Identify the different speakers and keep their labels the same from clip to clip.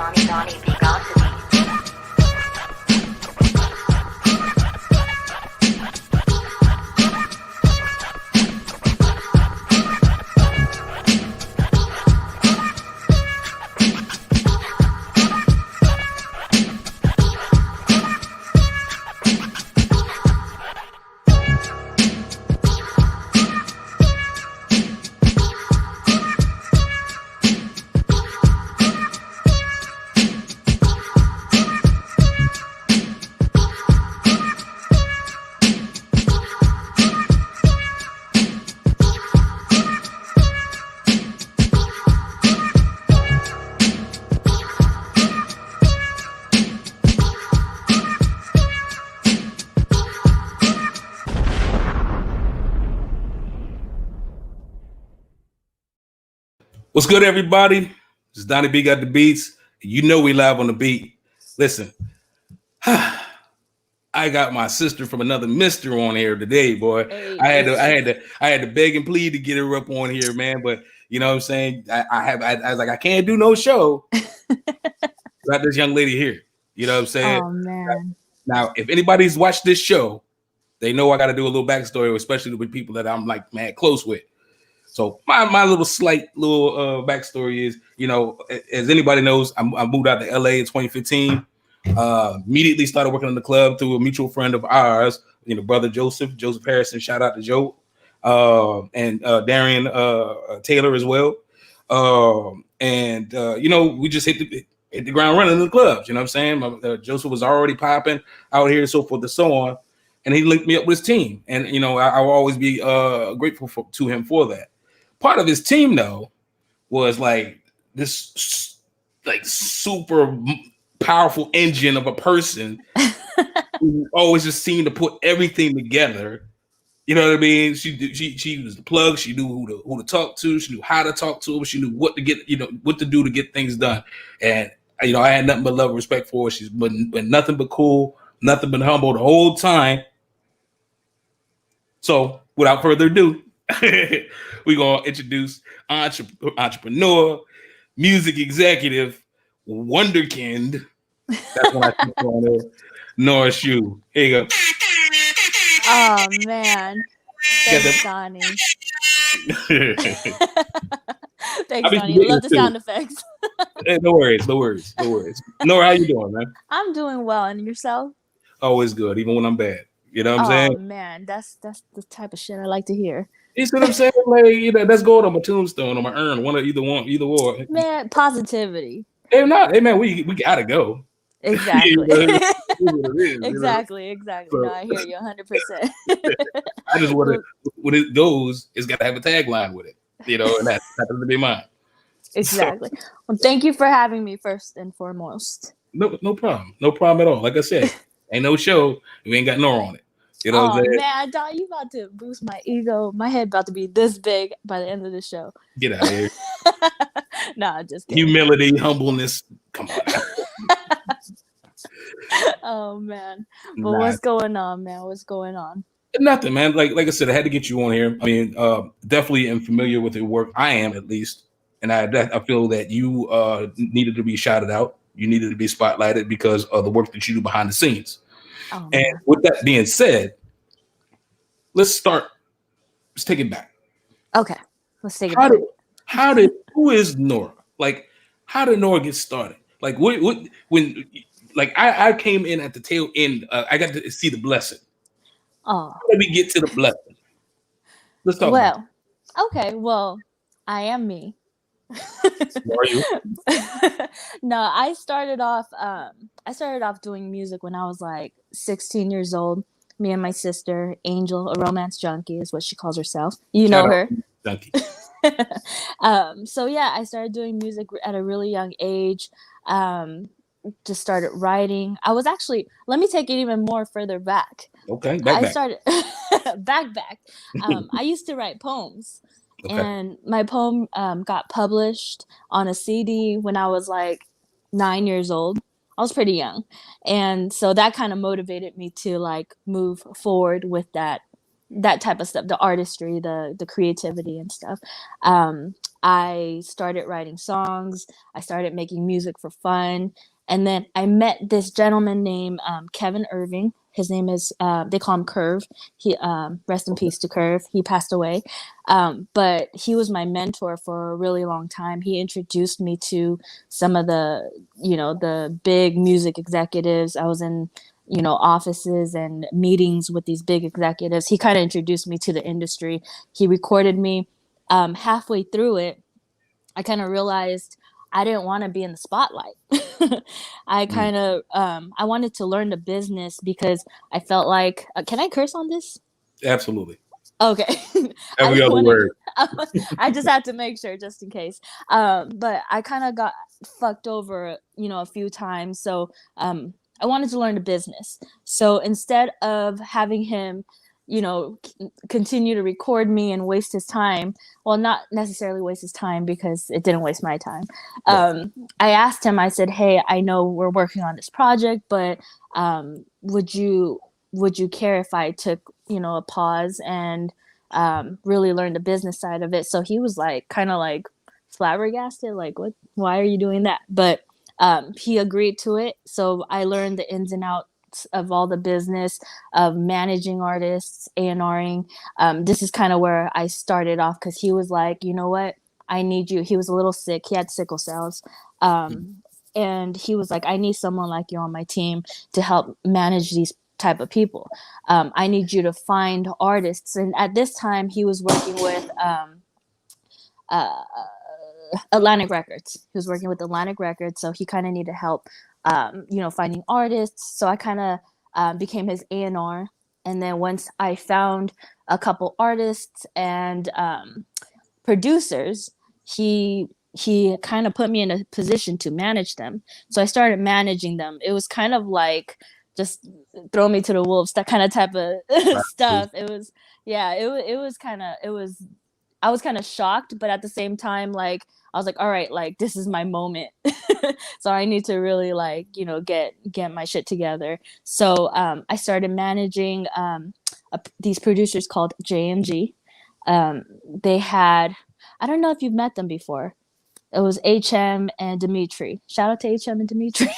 Speaker 1: Donnie B. GotDaBeats.
Speaker 2: What's good, everybody? It's Donnie B got the beats. You know we live on the beat. Listen, I got my sister from another mister on here today, boy.
Speaker 3: Hey,
Speaker 2: I had to beg and plead to get her up on here, man. But you know what I'm saying? I was like, I can't do no show without this young lady here. You know what I'm saying?
Speaker 3: Oh man.
Speaker 2: Now, if anybody's watched this show, they know I got to do a little backstory, especially with people that I'm like mad close with. So my little backstory is, you know, as anybody knows, I moved out to LA in 2015. Immediately started working in the club through a mutual friend of ours, you know, brother Joseph Harrison. Shout out to Joe and Darian Taylor as well. You know, we just hit the ground running in the clubs. You know what I'm saying? Joseph was already popping out here, so forth and so on. And he linked me up with his team. And, you know, I will always be grateful to him for that. Part of his team, though, was like this like super powerful engine of a person who always just seemed to put everything together. You know what I mean? She was the plug. She knew who to talk to. She knew how to talk to him. She knew what to get, you know, what to do to get things done. And, you know, I had nothing but love and respect for her. She's been nothing but cool, nothing but humble the whole time. So without further ado, we're going to introduce entrepreneur, music executive, wonderkind. That's what I think on there. Nora Choe. Here you go.
Speaker 3: Oh man. Thanks, Donnie. Thanks, Donnie. Love the sound effects.
Speaker 2: Hey, no worries. Nora, how you doing, man?
Speaker 3: I'm doing well, and yourself?
Speaker 2: Always good, even when I'm bad. You know what I'm saying?
Speaker 3: Oh man, that's the type of shit I like to hear.
Speaker 2: You see what I'm saying? Like, you know, that's gold on my tombstone, on my urn. Either or.
Speaker 3: Man, positivity.
Speaker 2: Hey, man, we gotta go.
Speaker 3: Exactly. Exactly.
Speaker 2: So,
Speaker 3: no, I hear you 100%.
Speaker 2: I just want to, when it goes, it's got to have a tagline with it, you know, and that happens to be mine.
Speaker 3: Exactly. So, well, thank you for having me first and foremost.
Speaker 2: No problem. No problem at all. Like I said, ain't no show. We ain't got Nora on it. You know what I'm saying?
Speaker 3: Man, Don, you about to boost my ego. My head about to be this big by the end of the show.
Speaker 2: Get out of here.
Speaker 3: Nah, just kidding.
Speaker 2: Humility, humbleness. Come on.
Speaker 3: Oh man. But what's going on, man? What's going on?
Speaker 2: Nothing, man. Like I said, I had to get you on here. I mean, definitely am familiar with your work. I am, at least. And I feel that you needed to be shouted out. You needed to be spotlighted because of the work that you do behind the scenes. Oh, and with that being said, let's take it back.
Speaker 3: Okay. Let's take it back.
Speaker 2: Who is Nora? Like, how did Nora get started? Like, when I came in at the tail end, I got to see the blessing.
Speaker 3: Oh.
Speaker 2: How did we get to the blessing? Let's talk about it.
Speaker 3: Okay. Well, I am me.
Speaker 2: Who are you?
Speaker 3: No, I started off doing music when I was like 16 years old. Me and my sister, Angel, a romance junkie is what she calls herself. You know her.
Speaker 2: Junkie.
Speaker 3: So yeah, I started doing music at a really young age. Just started writing. I was actually, let me take it even more further back.
Speaker 2: Okay,
Speaker 3: back. I used to write poems. Okay. And my poem got published on a CD when I was like 9 years old. I was pretty young. And so that kind of motivated me to like move forward with that type of stuff, the artistry, the creativity and stuff. I started writing songs. I started making music for fun. And then I met this gentleman named Kevin Irving. His name is, they call him Curve. He, rest in peace to Curve. He passed away. But he was my mentor for a really long time. He introduced me to some of the, the big music executives. I was in, offices and meetings with these big executives. He kind of introduced me to the industry. He recorded me. Halfway through it, I kind of realized I didn't want to be in the spotlight. I kind of I wanted to learn the business because I felt like can I curse on this?
Speaker 2: Absolutely.
Speaker 3: Okay. I
Speaker 2: Every
Speaker 3: didn't
Speaker 2: other
Speaker 3: want
Speaker 2: word.
Speaker 3: to. I just had to make sure just in case. But I kind of got fucked over, a few times. So I wanted to learn the business. So instead of having him, continue to record me and waste his time, well, not necessarily waste his time because it didn't waste my time. I asked him. I said, "Hey, I know we're working on this project, but would you care if I took a pause and really learn the business side of it?" So he was like kind of like flabbergasted, like, "What? Why are you doing that?" But he agreed to it. So I learned the ins and outs of all the business of managing artists, A&Ring. This is kind of where I started off because he was like, "You know what? I need you." He was a little sick. He had sickle cells. And he was like, "I need someone like you on my team to help manage these type of people. I need you to find artists." And at this time, he was working with uh, Atlantic Records. He was working with Atlantic Records, so he kind of needed help, finding artists. So I kind of became his A&R. And then once I found a couple artists and producers, he kind of put me in a position to manage them. So I started managing them. It was kind of like just throw me to the wolves, that kind of type of stuff. It was, yeah, it was kind of, it was, I was kind of shocked, but at the same time, like, I was like, all right, like, this is my moment. So I need to really like, get my shit together. So I started managing these producers called JMG. They had, I don't know if you've met them before. It was HM and Dimitri. Shout out to HM and Dimitri.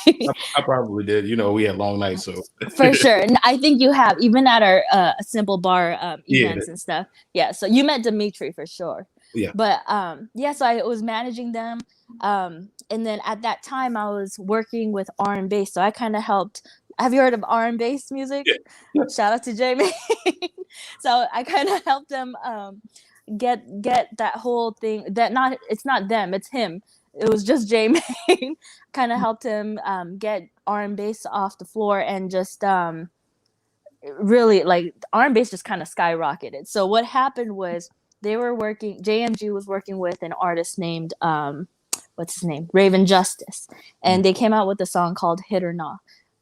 Speaker 2: I probably did. We had long nights, so
Speaker 3: For sure. And I think you have, even at our simple bar
Speaker 2: yeah,
Speaker 3: events and stuff. Yeah. So you met Dimitri for sure.
Speaker 2: yeah.
Speaker 3: But yeah, so I was managing them. And then at that time I was working with R&B. So I kind of helped. Have you heard of R&B music?
Speaker 2: Yeah. Yeah.
Speaker 3: Shout out to Jamie. So I kind of helped them get that whole thing, that not, it's not them, it's him. It was just Jamie. Kind of helped him get R&B off the floor and just really like R&B just kind of skyrocketed. So what happened was they were working, JMG was working with an artist named what's his name, Raven Justice, and they came out with a song called Hit or Nah.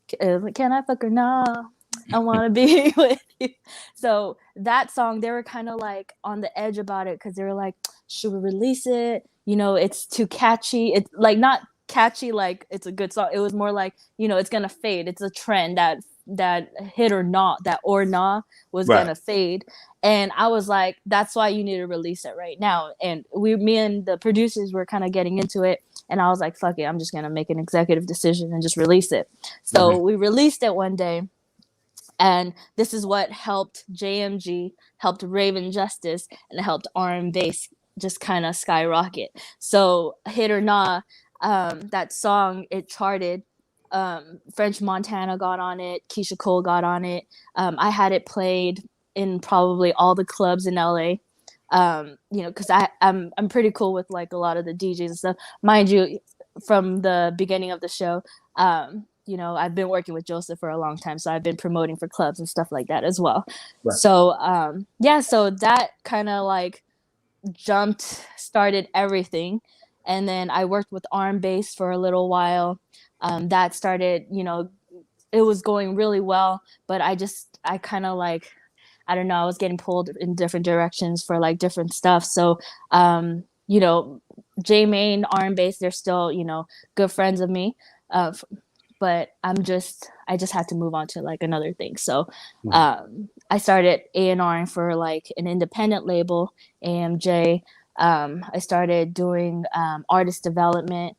Speaker 3: Can I fuck or nah? I want to be with you. So that song, they were kind of like on the edge about it because they were like, should we release it? It's too catchy. It's like not catchy like it's a good song. It was more like, it's gonna fade. It's a trend that hit or not, that or nah was
Speaker 2: Right.
Speaker 3: gonna fade. And I was like, that's why you need to release it right now. And me and the producers were kind of getting into it. And I was like, fuck it, I'm just going to make an executive decision and just release it. So we released it one day. And this is what helped JMG, helped Raven Justice, and it helped R&B just kind of skyrocket. So Hit or Nah, that song, it charted. French Montana got on it. Keisha Cole got on it. I had it played in probably all the clubs in LA. Because I'm pretty cool with like a lot of the DJs and stuff. Mind you, from the beginning of the show, I've been working with Joseph for a long time, so I've been promoting for clubs and stuff like that as well.
Speaker 2: Right.
Speaker 3: So so that kind of like started everything. And then I worked with R&B for a little while. That started, it was going really well, but I kind of like, I don't know, I was getting pulled in different directions for like different stuff. So, J Main, R&B, they're still, good friends of me. But I just had to move on to like another thing. So I started A&Ring for like an independent label, AMJ. I started doing artist development,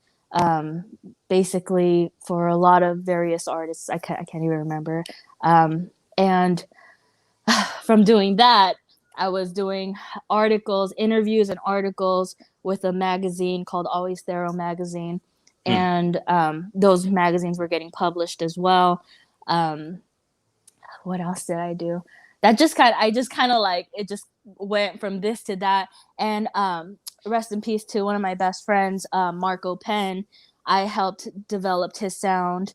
Speaker 3: basically for a lot of various artists. I can't even remember. And from doing that, I was doing interviews and articles with a magazine called Always Thorough magazine. And those magazines were getting published as well. What else did I do? I just kind of like, it just went from this to that. And rest in peace to one of my best friends, Marco Penn. I helped develop his sound.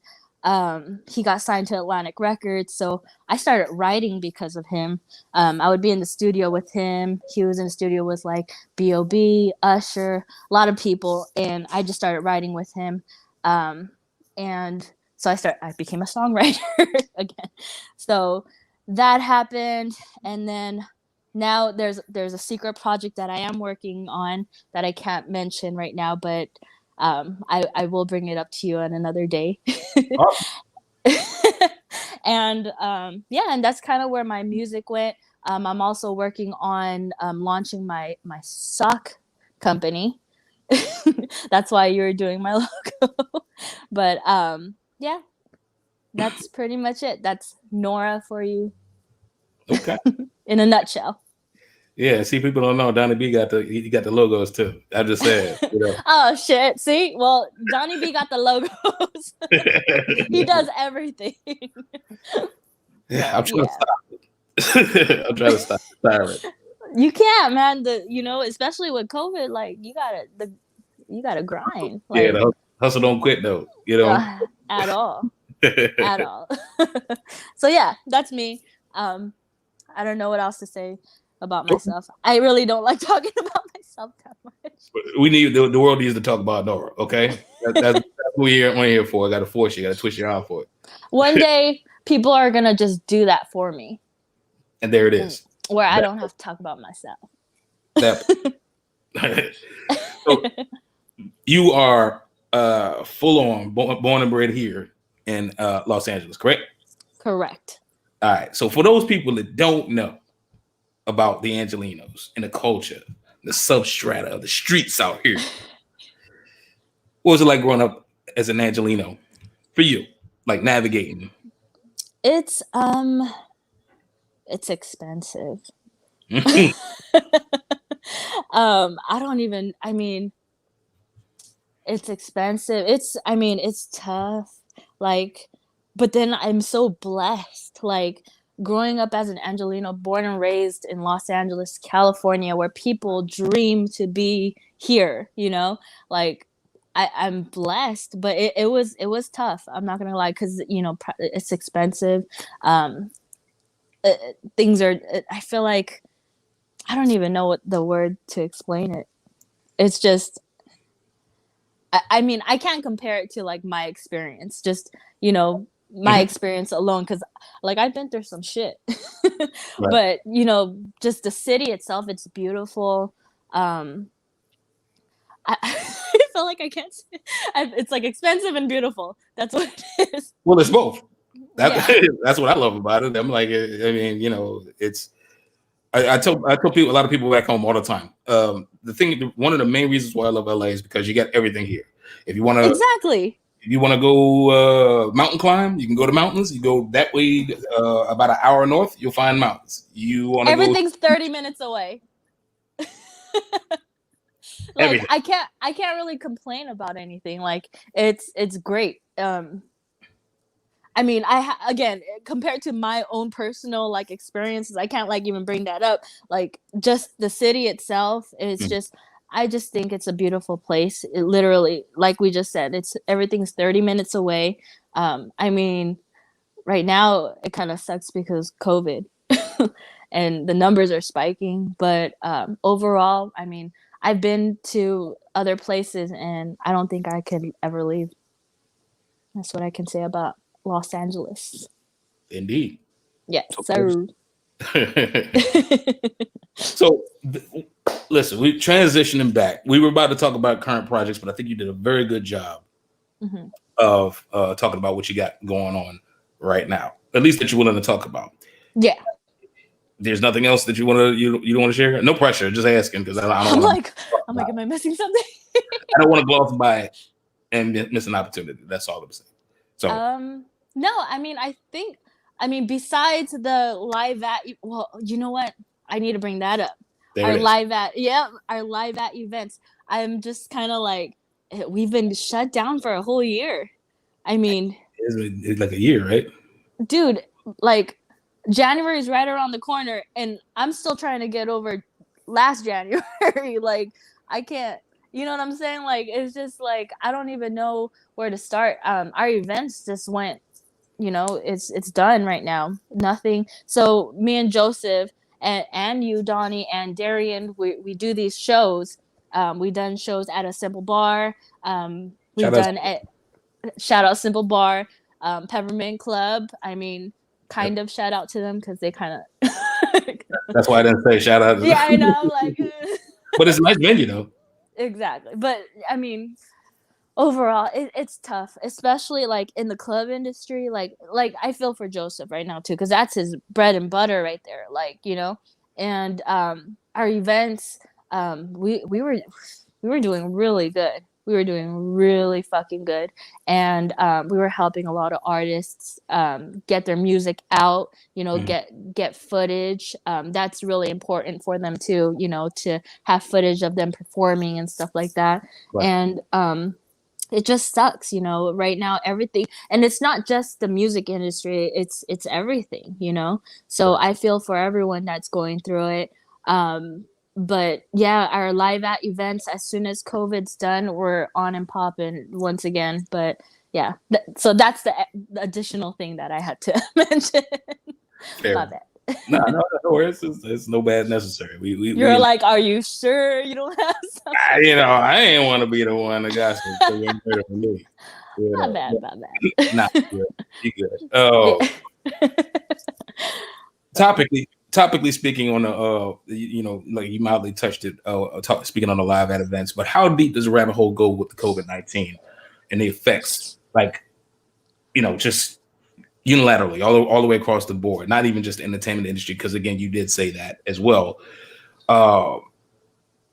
Speaker 3: He got signed to Atlantic Records, so I started writing because of him. I would be in the studio with him. He was in the studio with like B.O.B., Usher, a lot of people, and I just started writing with him. And so I became a songwriter again. So that happened, and then now there's a secret project that I am working on that I can't mention right now, but I will bring it up to you on another day. And and that's kind of where my music went. I'm also working on launching my sock company. That's why you're doing my logo. But yeah, that's pretty much it. That's Nora for you.
Speaker 2: Okay.
Speaker 3: In a nutshell.
Speaker 2: Yeah, see, people don't know Donnie B got the logos too. I just said, you know.
Speaker 3: Oh shit! See, well, Donnie B got the logos. He does everything.
Speaker 2: Yeah, I'm trying to stop. I'm trying to stop the tyrant.
Speaker 3: You can't, man. Especially with COVID, like you gotta grind. Like,
Speaker 2: yeah, the hustle don't quit though. You know,
Speaker 3: at all, at all. So yeah, that's me. I don't know what else to say about myself. I really don't like talking about myself that much.
Speaker 2: We need the world needs to talk about Nora. Okay, that's what we're here for. I got to force you. Got to twist your arm for it.
Speaker 3: One day, people are gonna just do that for me,
Speaker 2: and there it is.
Speaker 3: Where I don't have to talk about myself.
Speaker 2: So you are full on born and bred here in Los Angeles, correct?
Speaker 3: Correct.
Speaker 2: All right. So for those people that don't know about the Angelinos and the culture, the substrata of the streets out here, what was it like growing up as an Angelino for you? Like navigating?
Speaker 3: It's expensive. I mean, it's expensive. It's tough. Like, but then I'm so blessed. Like, growing up as an Angelino, born and raised in Los Angeles, California, where people dream to be here, you know, like I'm blessed, but it was tough. I'm not gonna lie, because it's expensive. Things are. I feel like I don't even know what the word to explain it. It's just. I mean, I can't compare it to like my experience. Just my experience alone, because like I've been through some shit. Right. But just the city itself, it's beautiful. I feel like I can't say it's like expensive and beautiful. That's what it is.
Speaker 2: Well, it's both. That's what I love about it. I'm like, I mean, it's I tell people, a lot of people back home all the time. One of the main reasons why I love LA is because you got everything here. If you want to if you want to go mountain climb, you can go to mountains. You go that way about an hour north, you'll find mountains.
Speaker 3: Everything's 30 minutes away. Like I can't really complain about anything. Like it's great. I mean, again, compared to my own personal like experiences, I can't like even bring that up. Like just the city itself, I just think it's a beautiful place. It literally, like we just said, everything's 30 minutes away. I mean, right now it kind of sucks because COVID and the numbers are spiking. But overall, I mean, I've been to other places and I don't think I could ever leave. That's what I can say about Los Angeles.
Speaker 2: Indeed.
Speaker 3: Yes, sir.
Speaker 2: So, listen, we transitioning back. We were about to talk about current projects, but I think you did a very good job of talking about what you got going on right now, at least that you're willing to talk about.
Speaker 3: Yeah.
Speaker 2: there's nothing else that you don't want to share. No pressure, just asking because I don't want.
Speaker 3: I'm like, am I missing something?
Speaker 2: I don't want to gloss by it and miss an opportunity. That's all I'm saying. So
Speaker 3: no, I mean besides the live at, well, you know what? I need to bring that up.
Speaker 2: there it is.
Speaker 3: Our live at events. I'm just kind of like, we've been shut down for a whole year. I mean,
Speaker 2: It's like a year, right?
Speaker 3: Dude, like January is right around the corner, and I'm still trying to get over last January. Like, I can't, you know what I'm saying? Like, it's just like I don't even know where to start. Our events just went, it's done right now. Nothing. So me and Joseph and you, Donnie, and Darian, we do these shows. We've done shows at a Simple Bar. Shout out Simple Bar, Peppermint Club. I mean, kind of shout out to them because they kind of.
Speaker 2: That's why I didn't say shout out.
Speaker 3: Yeah, I know. I'm like,
Speaker 2: but it's a nice venue though.
Speaker 3: Exactly, but I mean, overall, it's tough, especially like in the club industry. Like I feel for Joseph right now too, because that's his bread and butter right there. Like, and our events, we were doing really good. We were doing really fucking good, and we were helping a lot of artists get their music out. Get footage. That's really important for them too. To have footage of them performing and stuff like that. Right. And it just sucks, right now, everything. And it's not just the music industry, it's everything, so I feel for everyone that's going through it. But yeah, our live at events, as soon as COVID's done, we're on and popping once again. But yeah, so that's the additional thing that I had to mention. My bad.
Speaker 2: No worries. It's no bad necessary.
Speaker 3: You're like, are you sure you don't have something?
Speaker 2: I ain't want to be the one that got some for me.
Speaker 3: My bad.
Speaker 2: Nah, you good. Oh, topically speaking, on the like you mildly touched it. Speaking on the live at events, but how deep does the rabbit hole go with the COVID-19 and the effects? Like, just unilaterally, all the way across the board, not even just the entertainment industry, because again, you did say that as well. What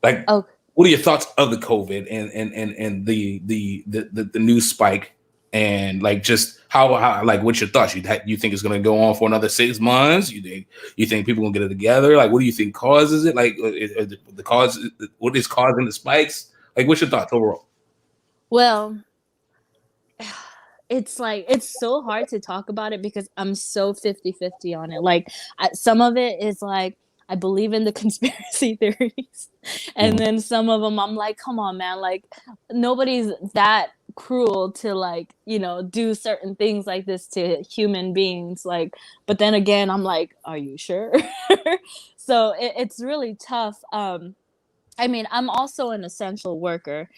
Speaker 2: are your thoughts of the COVID and the news spike, and like just how like what's your thoughts? You think it's going to go on for another 6 months? You think people gonna get it together? Like, what do you think causes it? Like the cause, what is causing the spikes? Like, what's your thoughts overall?
Speaker 3: Well, it's like, it's so hard to talk about it because I'm so 50-50 on it. Like, some of it is like, I believe in the conspiracy theories. And then some of them I'm like, come on, man. Like, nobody's that cruel to like, do certain things like this to human beings. Like, but then again, I'm like, are you sure? So it's really tough. I mean, I'm also an essential worker.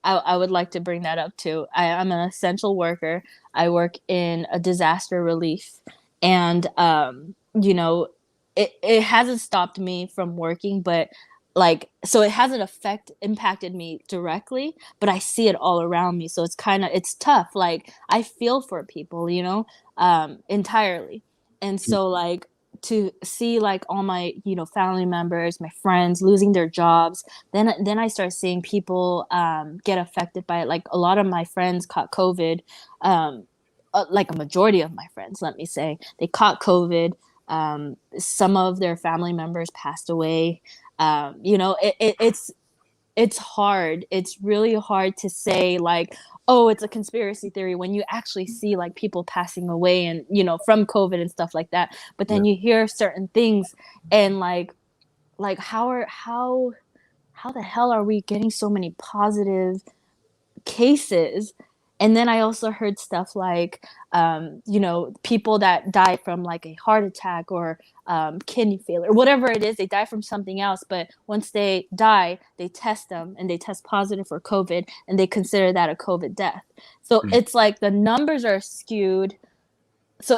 Speaker 3: I would like to bring that up too. I'm an essential worker. I work in a disaster relief, and it hasn't stopped me from working, but like, so it hasn't impacted me directly, but I see it all around me. So it's tough. Like, I feel for people, entirely. And so like, to see like all my family members, my friends losing their jobs, then I start seeing people get affected by it. Like, a lot of my friends caught COVID, like a majority of my friends, let me say, they caught COVID. Some of their family members passed away. It's hard. It's really hard to say like, oh, it's a conspiracy theory when you actually see like people passing away and from COVID and stuff like that. But then you hear certain things and like how the hell are we getting so many positive cases? And then I also heard stuff like, people that die from like a heart attack or kidney failure, whatever it is, they die from something else. But once they die, they test them and they test positive for COVID, and they consider that a COVID death. So it's like the numbers are skewed. So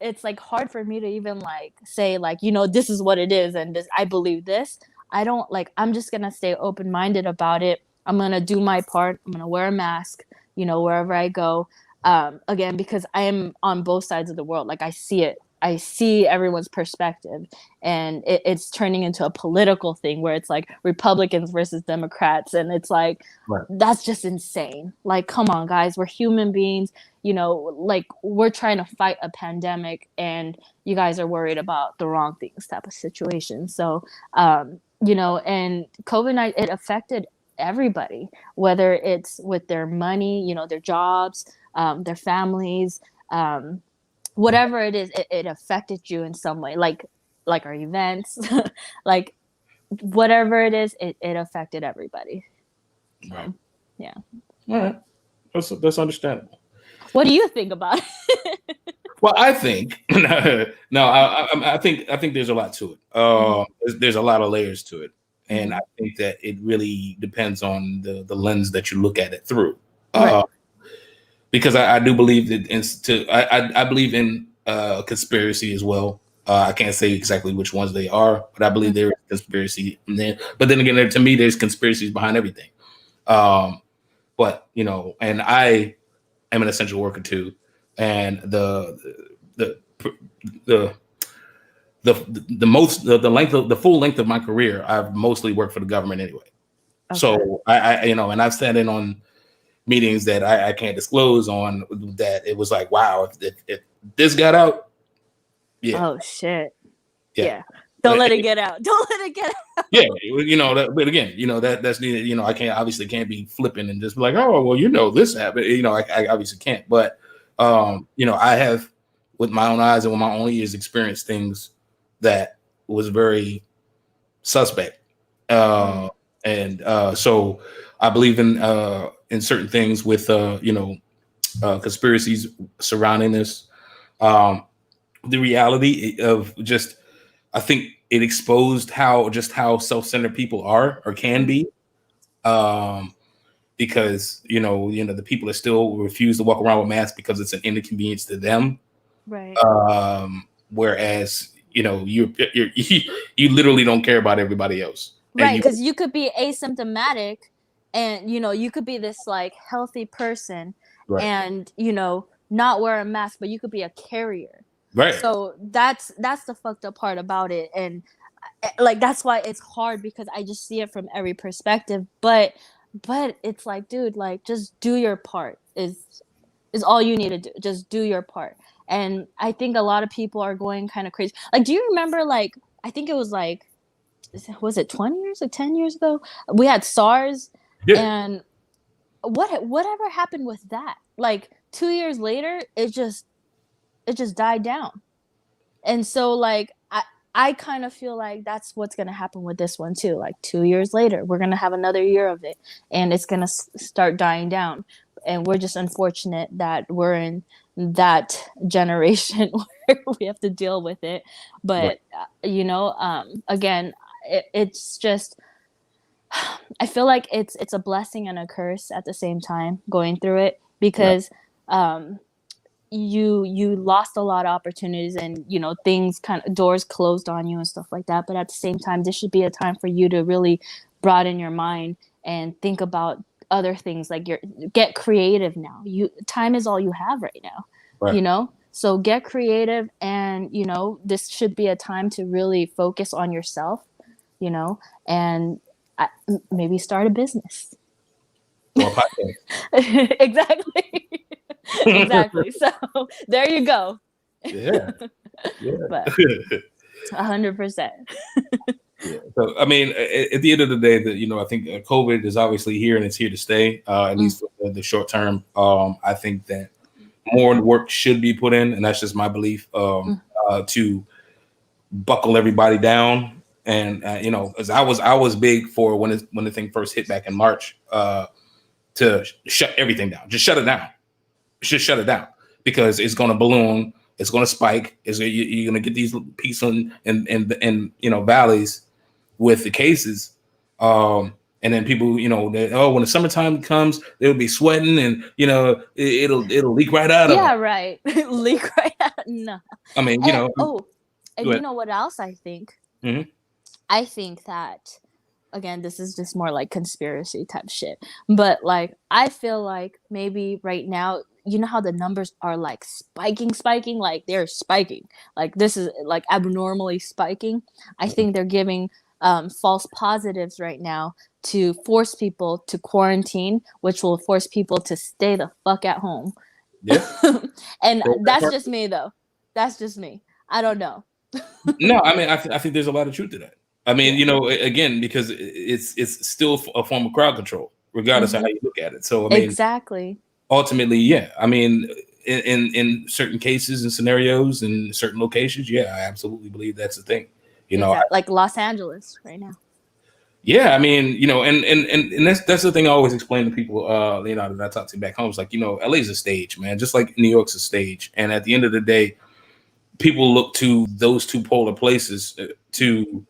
Speaker 3: it's like hard for me to even like say like, this is what it is and this, I believe this. I'm just going to stay open-minded about it. I'm going to do my part. I'm going to wear a mask, wherever I go. Again, because I am on both sides of the world. Like, I see it I see everyone's perspective, and it's turning into a political thing where it's like Republicans versus Democrats, and it's like
Speaker 2: Right.
Speaker 3: that's just insane. Like, come on, guys, we're human beings. Like we're trying to fight a pandemic, and you guys are worried about the wrong things type of situation. So, and COVID-19, it affected everybody, whether it's with their money, their jobs, their families, whatever it is, it affected you in some way, like our events, like whatever it is, it affected everybody. So,
Speaker 2: Right.
Speaker 3: yeah.
Speaker 2: All right. That's understandable.
Speaker 3: What do you think about it?
Speaker 2: Well, I think no, I think there's a lot to it. There's a lot of layers to it, and I think that it really depends on the lens that you look at it through.
Speaker 3: Right.
Speaker 2: Because I do believe that I believe in conspiracy as well. I can't say exactly which ones they are, but I believe there is conspiracy in there. But then again, to me, there's conspiracies behind everything. But and I am an essential worker too, and the full length of my career, I've mostly worked for the government anyway. Okay. So I and I've sat in on meetings that I can't disclose on that. It was like, wow, if this got out, yeah.
Speaker 3: Oh shit. Yeah. Don't let it get out. Don't let it get out.
Speaker 2: Yeah, but again, that's needed. I can't be flipping and just be like, oh, well, this happened. I obviously can't. But I have, with my own eyes and with my own ears, experienced things that was very suspect. And so I believe in certain things with conspiracies surrounding this. The reality of just, I think it exposed how self-centered people are or can be, because the people that still refuse to walk around with masks because it's an inconvenience to them,
Speaker 3: right?
Speaker 2: Whereas you literally don't care about everybody else,
Speaker 3: right? Because you could be asymptomatic, and you could be this like healthy person, right, and not wear a mask, but you could be a carrier. Right. So that's the fucked up part about it. And like, that's why it's hard, because I just see it from every perspective. But it's like, dude, like, just do your part is all you need to do. Just do your part. And I think a lot of people are going kind of crazy. Like, do you remember, like, I think it was like, was it 20 years or 10 years ago? We had SARS. Yeah. And whatever happened with that? Like, 2 years later, it just died down. And so, like, I kind of feel like that's what's going to happen with this one too. Like, 2 years later, we're going to have another year of it, and it's going to start dying down. And we're just unfortunate that we're in that generation where we have to deal with it. But, again, it's just, I feel like it's a blessing and a curse at the same time going through it, because you lost a lot of opportunities, and things doors closed on you and stuff like that. But at the same time, this should be a time for you to really broaden your mind and think about other things. Like, get creative now. Time is all you have right now. Right. So get creative, and this should be a time to really focus on yourself, and maybe start a business.
Speaker 2: Well,
Speaker 3: exactly. Exactly. So there you go.
Speaker 2: Yeah.
Speaker 3: But 100%.
Speaker 2: Yeah. So I mean, at the end of the day, I think COVID is obviously here, and it's here to stay. At least for the short term. I think that more work should be put in, and that's just my belief. To buckle everybody down, and as I was big for when the thing first hit back in March, to shut everything down. Just shut it down. Just shut it down, because it's going to balloon. It's going to spike. You're going to get these peaks and valleys with the cases. And then people, when the summertime comes, they'll be sweating, and it'll leak right out of them.
Speaker 3: Yeah, right. Leak right out. No.
Speaker 2: I mean,
Speaker 3: and you know what else I think?
Speaker 2: Mm-hmm.
Speaker 3: I think that, again, this is just more like conspiracy type shit. But like, I feel like maybe right now, you know how the numbers are like spiking, like they're spiking. Like this is like abnormally spiking. I think they're giving false positives right now to force people to quarantine, which will force people to stay the fuck at home.
Speaker 2: Yeah.
Speaker 3: And that's just me though. That's just me. I don't know.
Speaker 2: No, I mean, I think there's a lot of truth to that. I mean,
Speaker 3: Yeah.
Speaker 2: you know, again, because it's still a form of crowd control, regardless of how you look at it. So, I mean,
Speaker 3: Exactly.
Speaker 2: ultimately, yeah. I mean, in certain cases and scenarios in certain locations, yeah, I absolutely believe that's the thing. You know,
Speaker 3: Exactly. Like Los Angeles right now.
Speaker 2: yeah, I mean, you know, and that's the thing I always explain to people, you know, that I talk to back home. It's like, you know, LA's a stage, man, just like New York's a stage. And at the end of the day, people look to those two polar places to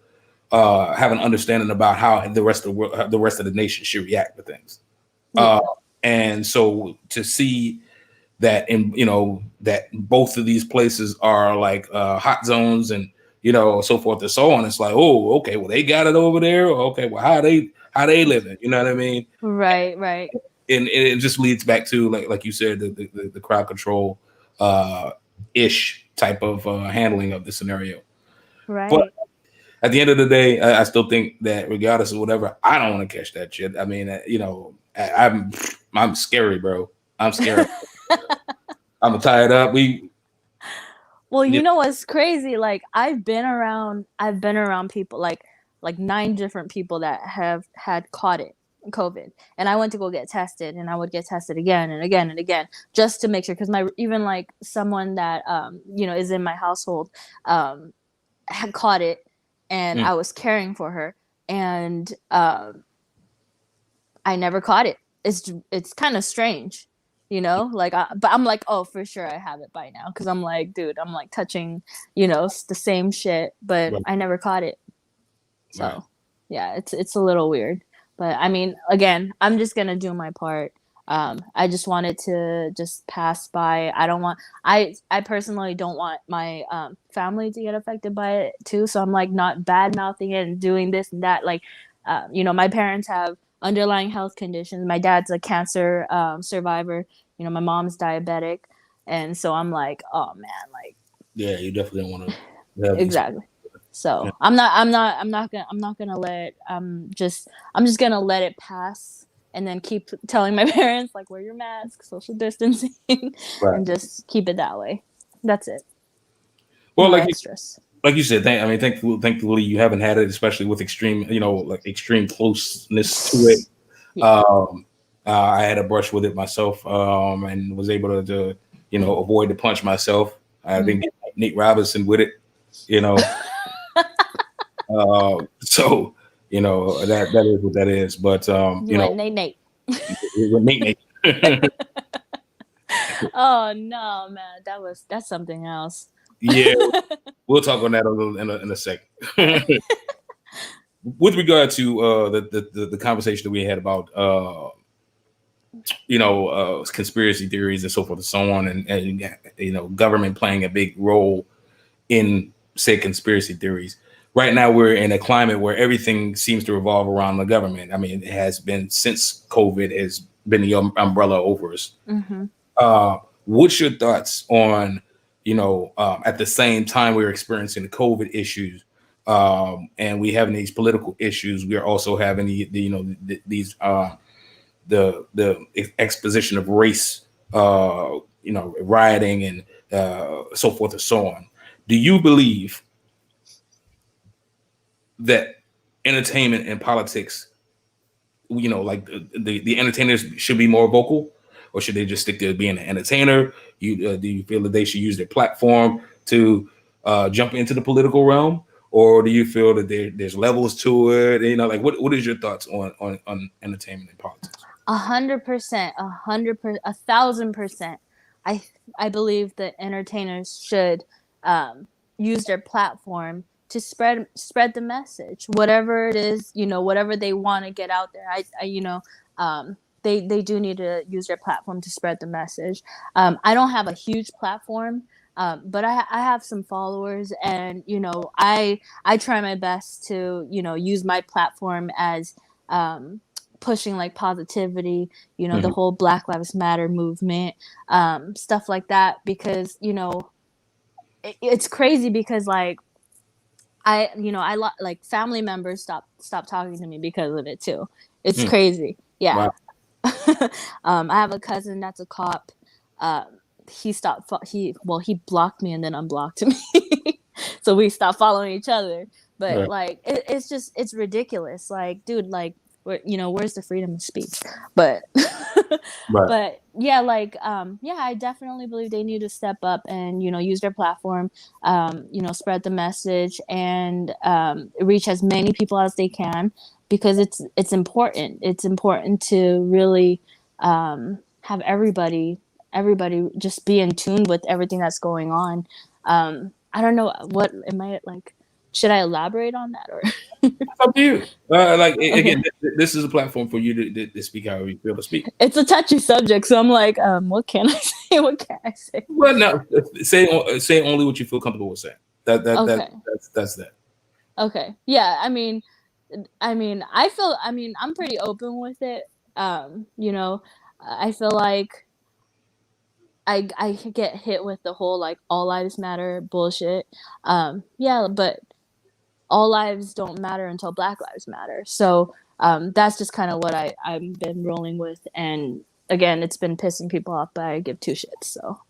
Speaker 2: have an understanding about how the rest of the world, the rest of the nation should react to things.
Speaker 3: Yeah.
Speaker 2: And so to see that in, you know, that both of these places are like hot zones and, you know, so forth and so on. It's like, oh, okay, well, they got it over there. Okay, well, how they living? You know what I mean?
Speaker 3: Right, right,
Speaker 2: And it just leads back to like you said, the crowd control ish type of handling of the scenario. But
Speaker 3: right.
Speaker 2: at the end of the day, I still think that regardless of whatever, I don't want to catch that shit. I mean, you know, I'm scary, bro. I'm scared. I'm tired up.
Speaker 3: Well,
Speaker 2: You
Speaker 3: you know what's crazy? Like I've been around people like 9 different people that have had caught it, COVID. And I went to go get tested and I would get tested again and again and again just to make sure cuz my even like someone that you know is in my household had caught it and
Speaker 2: mm,
Speaker 3: I was caring for her and I never caught it. It's kind of strange, you know. Like, but I'm like, oh, for sure I have it by now because I'm like, dude, I'm like touching, you know, the same shit, but
Speaker 2: right,
Speaker 3: I never caught it.
Speaker 2: right.
Speaker 3: So, yeah, it's a little weird, but I mean, again, I'm just gonna do my part. I just wanted to just pass by. I don't want. I personally don't want my family to get affected by it too. So I'm like not bad mouthing it and doing this and that. Like, you know, my parents have underlying health conditions. My dad's a cancer survivor. You know, my mom's diabetic, and so I'm like, oh man, like
Speaker 2: Yeah, you definitely want to have these.
Speaker 3: exactly.
Speaker 2: Yeah,
Speaker 3: So I'm not gonna let I'm just gonna let it pass and then keep telling my parents like wear your mask, social distancing,
Speaker 2: right.
Speaker 3: and just keep it that way. That's it.
Speaker 2: Well,
Speaker 3: No extras.
Speaker 2: like you said, I mean, thankfully you haven't had it, especially with extreme, you know, like extreme closeness to it.
Speaker 3: Yeah.
Speaker 2: Um, I had a brush with it myself, and was able to, you know, avoid the punch myself. I didn't get like Nate Robinson with it, you know. So you know that is what that is. But
Speaker 3: You
Speaker 2: you
Speaker 3: went
Speaker 2: know,
Speaker 3: Nate Nate.
Speaker 2: with Nate.
Speaker 3: Oh no, man, that's something else.
Speaker 2: Yeah, we'll talk on that a little in a second. With regard to the conversation that we had about you know conspiracy theories and so forth and so on, and you know government playing a big role in say conspiracy theories. Right now, we're in a climate where everything seems to revolve around the government. I mean, it has been since COVID has been the umbrella over us.
Speaker 3: Hmm.
Speaker 2: What's your thoughts on, you know, at the same time we're experiencing the COVID issues, and we having these political issues, we're also having the you know these the exposition of race, you know, rioting and so forth and so on. Do you believe that entertainment and politics, you know, like the entertainers should be more vocal, or should they just stick to being an entertainer? You do you feel that they should use their platform to jump into the political realm, or do you feel that there's levels to it? You know, like what is your thoughts on entertainment and politics?
Speaker 3: 100%, 1,000%. I I believe that entertainers should use their platform to spread the message, whatever it is, you know, whatever they want to get out there. I you know, they do need to use their platform to spread the message. I don't have a huge platform. But I have some followers, and you know, I try my best to you know use my platform as pushing like positivity, the whole Black Lives Matter movement, stuff like that, because it's crazy because like like family members stop talking to me because of it too. It's crazy. Yeah.
Speaker 2: Wow.
Speaker 3: I have a cousin that's a cop. Um, he blocked me and then unblocked me, so we stopped following each other. But
Speaker 2: Right.
Speaker 3: like it's ridiculous. Like, dude, like where's the freedom of speech? But
Speaker 2: Right.
Speaker 3: but yeah, like yeah, I definitely believe they need to step up and use their platform, spread the message and reach as many people as they can, because it's important. It's important to really have everybody just be in tune with everything that's going on. I don't know, what am I like, should I elaborate on that, or
Speaker 2: It's up to you. Like
Speaker 3: okay.
Speaker 2: again, this is a platform for you to speak however you feel to speak.
Speaker 3: It's a touchy subject, so I'm like, what can I say? What can I say?
Speaker 2: Well, no, say only what you feel comfortable with saying.
Speaker 3: Okay.
Speaker 2: That's that.
Speaker 3: Okay. Yeah. I'm pretty open with it. I feel like I get hit with the whole like all lives matter bullshit. Yeah, but all lives don't matter until Black Lives Matter. So that's just kind of what I've been rolling with. And again, it's been pissing people off, but I give two shits. So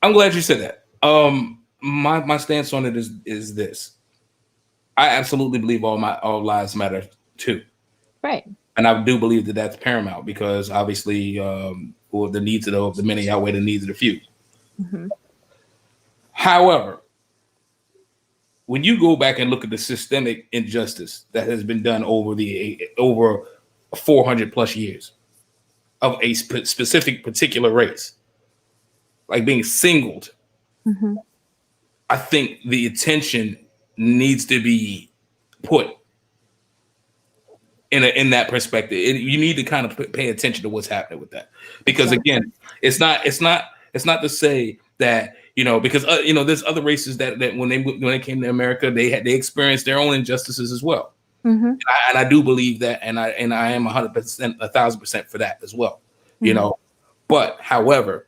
Speaker 2: I'm glad you said that. My stance on it is this. I absolutely believe all lives matter too.
Speaker 3: right.
Speaker 2: And I do believe that that's paramount because obviously, the needs of the many outweigh the needs of the few.
Speaker 3: Mm-hmm.
Speaker 2: However, when you go back and look at the systemic injustice that has been done over 400 plus years of a specific particular race, like being singled,
Speaker 3: Mm-hmm.
Speaker 2: I think the attention needs to be put in that perspective. You need to kind of pay attention to what's happening with that, because
Speaker 3: Exactly.
Speaker 2: again, it's not to say that because there's other races that when they came to America they experienced their own injustices as well,
Speaker 3: Mm-hmm.
Speaker 2: and I do believe that, and I am 100%, 1,000% for that as well,
Speaker 3: Mm-hmm.
Speaker 2: But however,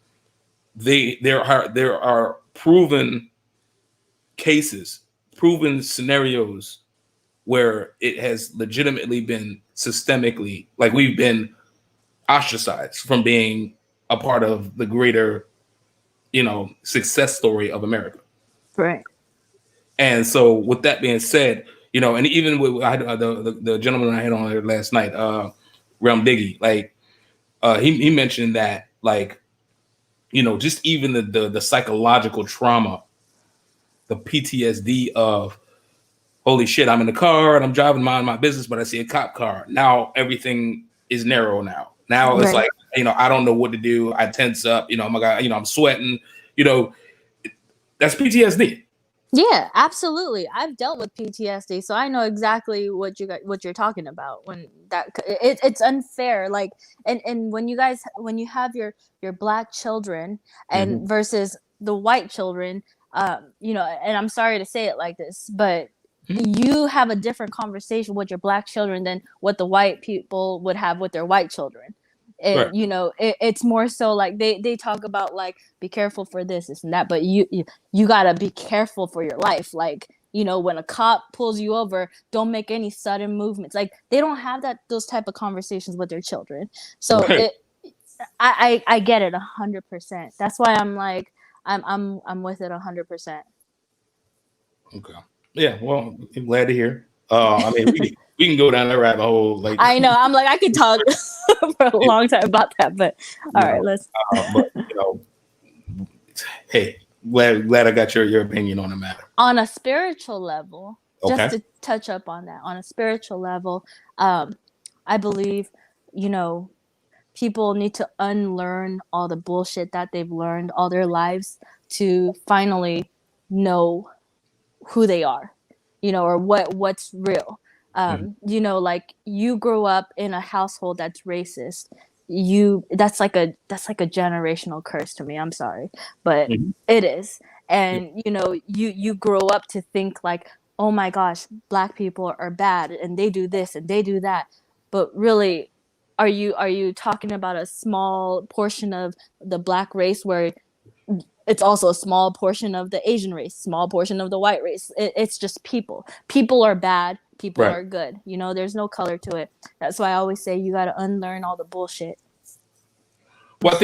Speaker 2: there are proven cases, proven scenarios where it has legitimately been systemically, like we've been ostracized from being a part of the greater, success story of America.
Speaker 3: Right.
Speaker 2: And so, with that being said, and even with the gentleman I had on there last night, Realm Diggy, like he mentioned that, like, just even the psychological trauma, the PTSD of, holy shit, I'm in the car and I'm driving my business, but I see a cop car. Now everything is narrow now. Now it's
Speaker 3: Right.
Speaker 2: like, I don't know what to do. I tense up, oh my God, I'm sweating, that's PTSD.
Speaker 3: Yeah, absolutely. I've dealt with PTSD, so I know exactly what you're talking about. When it's unfair, like, and when you have your black children
Speaker 2: Mhm.
Speaker 3: and versus the white children, and I'm sorry to say it like this, but you have a different conversation with your black children than what the white people would have with their white children.
Speaker 2: Right.
Speaker 3: And it's more so like they talk about like, be careful for this and that, but you gotta be careful for your life. Like, when a cop pulls you over, don't make any sudden movements. Like, they don't have those type of conversations with their children. So
Speaker 2: Right.
Speaker 3: I get it 100%. That's why I'm like, I'm with it 100%.
Speaker 2: Okay. Yeah. Well, I'm glad to hear. I mean, we can go down that rabbit hole, like,
Speaker 3: I know. I'm like, I could talk for a long time about that, but all
Speaker 2: you
Speaker 3: right,
Speaker 2: know,
Speaker 3: let's.
Speaker 2: but hey, glad I got your opinion on the matter.
Speaker 3: On a spiritual level, just
Speaker 2: Okay.
Speaker 3: to touch up on that, on a spiritual level, um, I believe, you know, people need to unlearn all the bullshit that they've learned all their lives to finally know who they are, or what's real.
Speaker 2: Mhm.
Speaker 3: Like, you grow up in a household that's racist. That's like a generational curse to me. I'm sorry, but
Speaker 2: Mhm.
Speaker 3: it is.
Speaker 2: Yeah.
Speaker 3: And you grow up to think like, oh my gosh, black people are bad and they do this and they do that. But really, are you talking about a small portion of the black race where it's also a small portion of the Asian race, small portion of the white race? It's just people. People are bad. People
Speaker 2: Right.
Speaker 3: are good. You know, there's no color to it. That's why I always say you got to unlearn all the bullshit.
Speaker 2: Well, I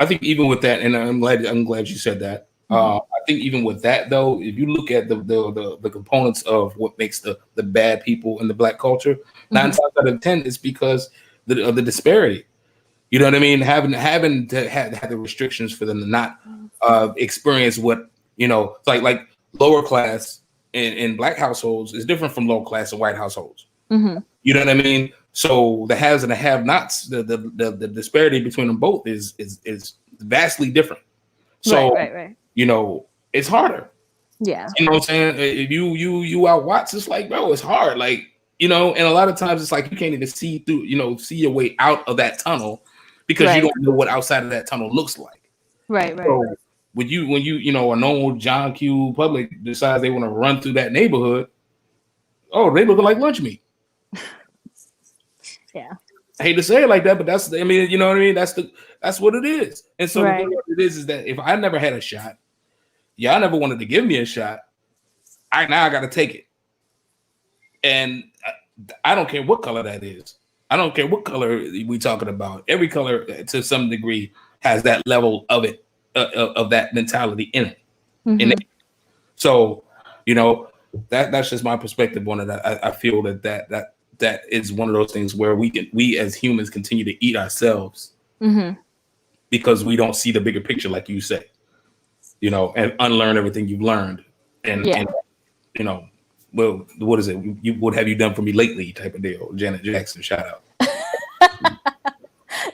Speaker 2: think even with that, and I'm glad you said that. I think even with that though, if you look at the components of what makes the bad people in the black culture, 9 times out of 10 is because of the disparity. You know what I mean? Having to have the restrictions for them to not experience what, it's like lower class in black households is different from lower class in white households. You know what I mean? So the haves and the have-nots, the disparity between them both is vastly different. So
Speaker 3: Right.
Speaker 2: it's harder.
Speaker 3: Yeah.
Speaker 2: You know what I'm saying? If you out Watts, it's like, bro, it's hard. Like, and a lot of times it's like you can't even see through, see your way out of that tunnel because you don't know what outside of that tunnel looks like.
Speaker 3: Right.
Speaker 2: So when you a normal John Q public decides they want to run through that neighborhood, oh, they look like lunch meat.
Speaker 3: Yeah.
Speaker 2: I hate to say it like that, but that's, you know what I mean? That's what it is. And so what it is that if I never had a shot, y'all never wanted to give me a shot, I got to take it. And I don't care what color that is. I don't care what color we talking about. Every color to some degree has that level of it, of that mentality in it. So, that's just my perspective on it. I feel that is one of those things where we as humans continue to eat ourselves because we don't see the bigger picture, like you say, and unlearn everything you've learned. And well, what is it? What have you done for me lately? Type of deal. Janet Jackson, shout out.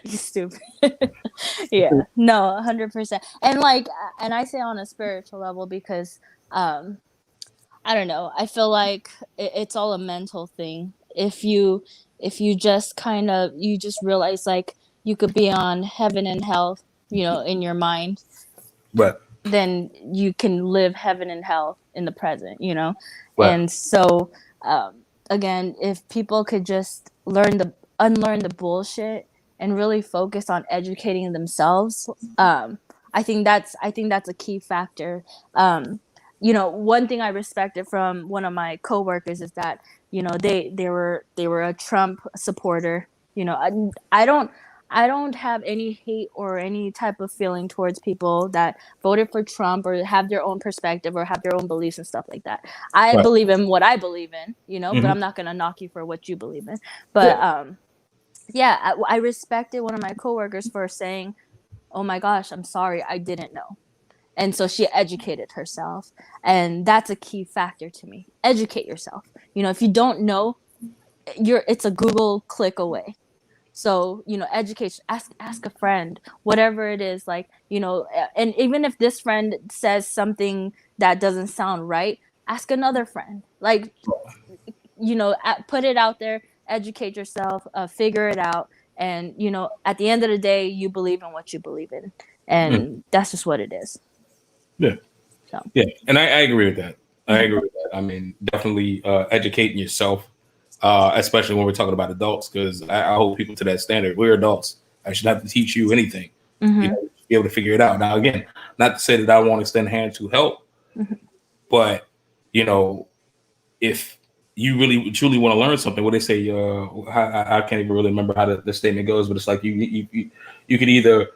Speaker 3: You stupid. Yeah, no, 100%. And I say on a spiritual level because I don't know. I feel like it's all a mental thing. If you just you just realize like you could be on heaven and hell, in your mind,
Speaker 2: Right.
Speaker 3: then you can live heaven and hell in the present,
Speaker 2: Right.
Speaker 3: And so again, if people could just unlearn the bullshit and really focus on educating themselves, I think that's a key factor. One thing I respected from one of my coworkers is that they were a Trump supporter. I don't have any hate or any type of feeling towards people that voted for Trump or have their own perspective or have their own beliefs and stuff like that. I believe in what I believe in, but I'm not gonna knock you for what you believe in. But I respected one of my coworkers for saying, "Oh my gosh, I'm sorry, I didn't know." And so she educated herself. And that's a key factor to me. Educate yourself. If you don't know, it's a Google click away. So, education, ask a friend, whatever it is, like, and even if this friend says something that doesn't sound right, ask another friend. Like, put it out there, educate yourself, figure it out. And, at the end of the day, you believe in what you believe in. And that's just what it is.
Speaker 2: Yeah.
Speaker 3: So.
Speaker 2: Yeah. And I agree with that. I mean, definitely educating yourself, especially when we're talking about adults, because I hold people to that standard. We're adults. I should have to teach you anything. Be able to figure it out. Now, again, not to say that I won't extend a hand to help, but, if you really truly want to learn something, what they say, I can't even really remember how the statement goes, but it's like you could either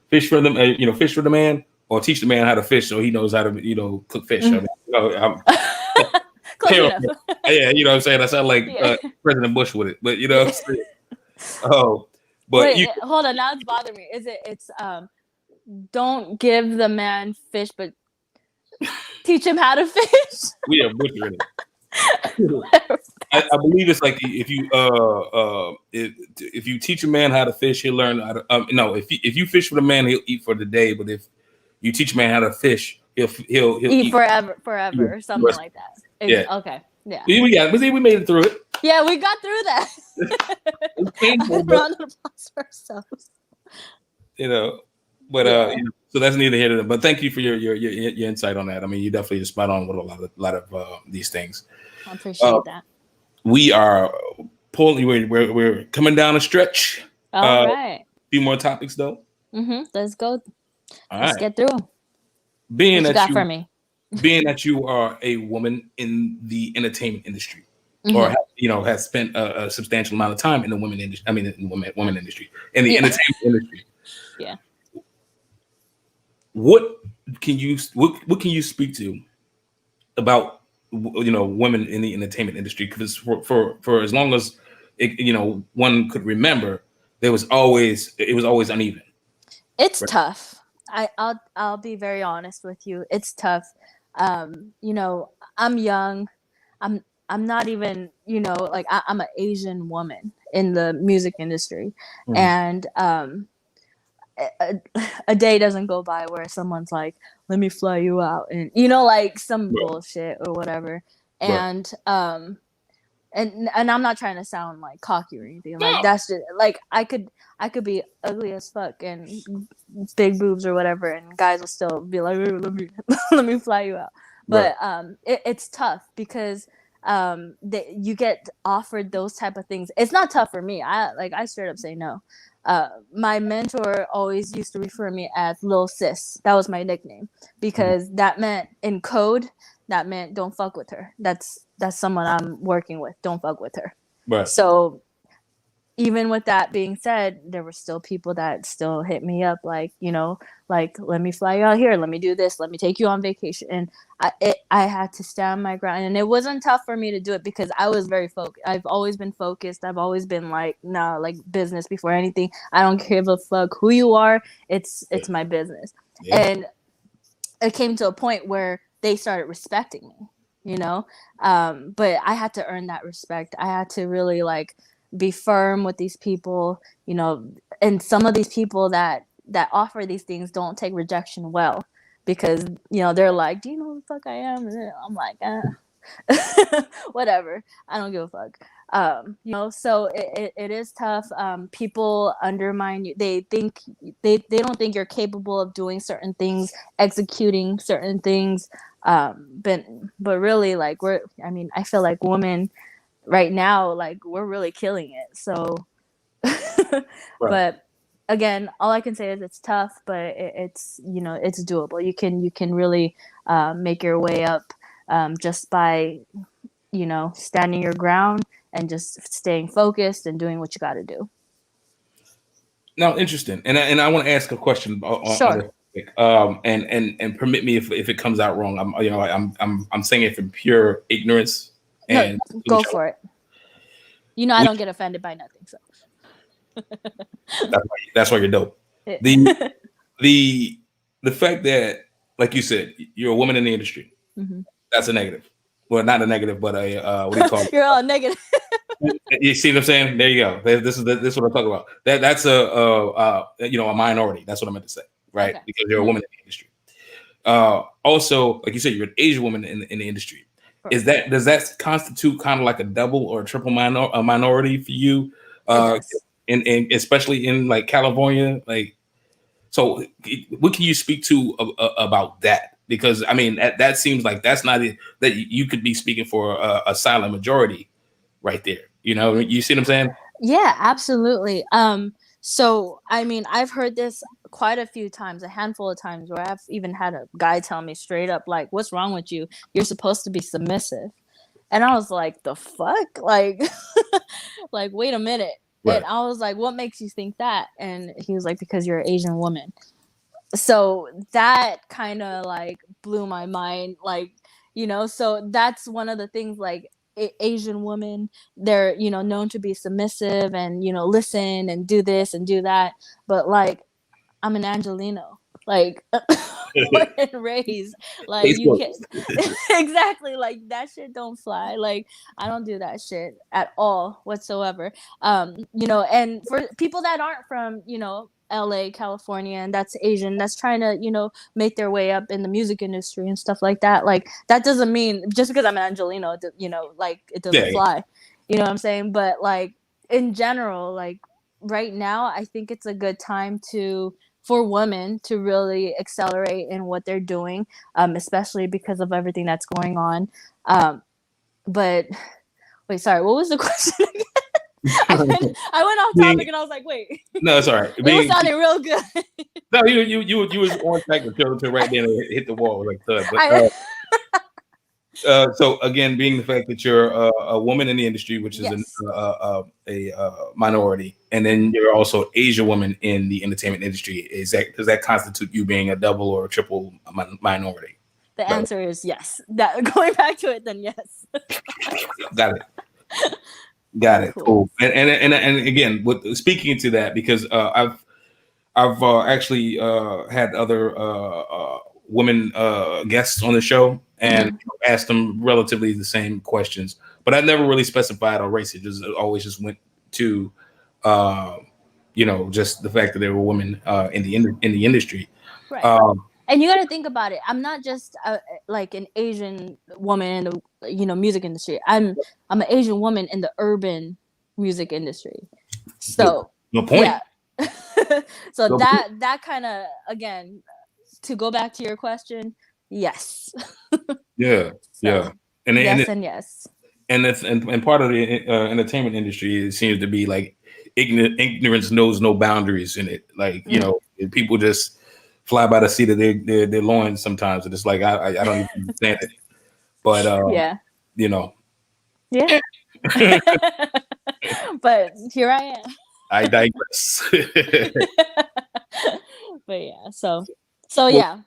Speaker 2: fish for them, fish for the man, or teach the man how to fish so he knows how to, cook fish. I mean, yeah, you know what I'm saying? I sound like President Bush with it, but you know what I'm saying? Oh, but
Speaker 3: wait, hold on, now it's bothering me. It's don't give the man fish, but teach him how to fish.
Speaker 2: We are butchering it. I believe it's like if you teach a man how to fish, he'll learn how to. No, if you fish for the man, he'll eat for the day. But if you teach a man how to fish, he'll eat
Speaker 3: forever, or something like that.
Speaker 2: Yeah.
Speaker 3: Okay. Yeah.
Speaker 2: We made it through it.
Speaker 3: Yeah, we got through that.
Speaker 2: It's painful,
Speaker 3: round of applause for ourselves.
Speaker 2: But
Speaker 3: Yeah.
Speaker 2: so that's neither here nor there. But thank you for your insight on that. I mean, you definitely are spot on with a lot of these things.
Speaker 3: I appreciate that.
Speaker 2: We are pulling. We're coming down a stretch.
Speaker 3: All
Speaker 2: A
Speaker 3: right.
Speaker 2: few more topics though.
Speaker 3: Let's go.
Speaker 2: All
Speaker 3: Let's
Speaker 2: right.
Speaker 3: get through 'em.
Speaker 2: Being
Speaker 3: What you
Speaker 2: that
Speaker 3: got for me?
Speaker 2: being that you are a woman in the entertainment industry, or has spent a substantial amount of time in the women industry. I mean, in the women industry, in the entertainment industry.
Speaker 3: Yeah.
Speaker 2: What can you speak to about women in the entertainment industry? Because for as long as one could remember, it was always uneven.
Speaker 3: It's
Speaker 2: Right.
Speaker 3: tough. I'll be very honest with you. It's tough. I'm young. I'm not even, like I'm an Asian woman in the music industry.
Speaker 2: Mhm.
Speaker 3: And a day doesn't go by where someone's like, let me fly you out, and like some
Speaker 2: Right.
Speaker 3: bullshit or whatever.
Speaker 2: Right.
Speaker 3: And I'm not trying to sound like cocky or anything. Like
Speaker 2: No.
Speaker 3: that's just like I could be ugly as fuck and big boobs or whatever, and guys will still be like, let me let me fly you out. But it's tough because you get offered those type of things. It's not tough for me. I straight up say no. My mentor always used to refer me as Lil Sis. That was my nickname because that meant in code. That meant don't fuck with her. That's someone I'm working with. Don't fuck with her.
Speaker 2: Right.
Speaker 3: So even with that being said, there were still people that still hit me up like, like, let me fly you out here. Let me do this. Let me take you on vacation. And I had to stand my ground. And it wasn't tough for me to do it because I was very focused. I've always been focused. I've always been like, no, like business before anything. I don't give a fuck who you are. It's my business.
Speaker 2: Yeah.
Speaker 3: And it came to a point where they started respecting me, but I had to earn that respect. I had to really like be firm with these people, and some of these people that offer these things don't take rejection well because they're like, do you know who the fuck I am? And I'm like, whatever, I don't give a fuck. So it is tough. People undermine you. They think they don't think you're capable of doing certain things, executing certain things. But really, like I feel like women right now, like we're really killing it. So, but again, all I can say is it's tough, but it's it's doable. You can really make your way up just by standing your ground and just staying focused and doing what you got to do.
Speaker 2: Now, interesting, and I want to ask a question on
Speaker 3: Sure.
Speaker 2: this topic. And permit me if it comes out wrong. I'm saying it from pure ignorance. And
Speaker 3: No, go for it. I don't get offended by nothing, so
Speaker 2: that's why you're dope. The fact that, like you said, you're a woman in the industry, that's a negative. Well, not a negative, but a what do you call it?
Speaker 3: You're all negative.
Speaker 2: You see what I'm saying? There you go. This is what I'm talking about. That's a minority. That's what I meant to say, right?
Speaker 3: Okay.
Speaker 2: Because you're a woman in the industry. Also, like you said, you're an Asian woman in the industry. Does that constitute kind of like a double or a triple minority for you? And especially in like California, like, so what can you speak to about that? Because I mean, that seems like that's not it, that you could be speaking for a silent majority right there. You see what I'm saying?
Speaker 3: Yeah, absolutely. So I mean, I've heard this quite a few times, a handful of times, where I've even had a guy tell me straight up, like, "What's wrong with you? You're supposed to be submissive." And I was like, "The fuck?" Like, like, wait a minute.
Speaker 2: Right.
Speaker 3: And I was like, "What makes you think that?" And he was like, "Because you're an Asian woman." So that kind of like blew my mind, like, so that's one of the things, like, Asian women, they're known to be submissive and listen and do this and do that, but like I'm an Angelino, like born and raised, like you can exactly, like that shit don't fly, like I don't do that shit at all whatsoever. And for people that aren't from LA, California, and that's Asian, that's trying to make their way up in the music industry and stuff like that, like that doesn't mean just because I'm an Angelino, like it doesn't fly. You know what I'm saying? But like in general, like right now I think it's a good time to for women to really accelerate in what they're doing, especially because of everything that's going on. But wait, sorry, what was the question again? I went off topic and I was like, wait.
Speaker 2: No, it's all right.
Speaker 3: It was sounding real good.
Speaker 2: No, you was on track to right there and hit the wall like thud. But so again, being the fact that you're a woman in the industry, which is
Speaker 3: Yes.
Speaker 2: a minority, and then you're also Asian woman in the entertainment industry, does that constitute you being a double or a triple minority?
Speaker 3: The answer is yes. That going back to it, then yes.
Speaker 2: Got it. Cool. And again, with speaking to that, because I've actually had other women guests on the show and asked them relatively the same questions, but I never really specified on race. It just always just went to just the fact that there were women in the industry.
Speaker 3: Right. And you got to think about it. I'm not just like an Asian woman in the music industry. I'm an Asian woman in the urban music industry. So
Speaker 2: no point.
Speaker 3: Yeah. So no that kind of, again, to go back to your question, yes.
Speaker 2: Yeah. And
Speaker 3: yes.
Speaker 2: And part of the entertainment industry, it seems to be like ignorance knows no boundaries in it. Like, people just fly by the seat of their loins sometimes, and it's like I don't even understand it. But
Speaker 3: yeah. But here I am.
Speaker 2: I digress.
Speaker 3: But yeah, so yeah.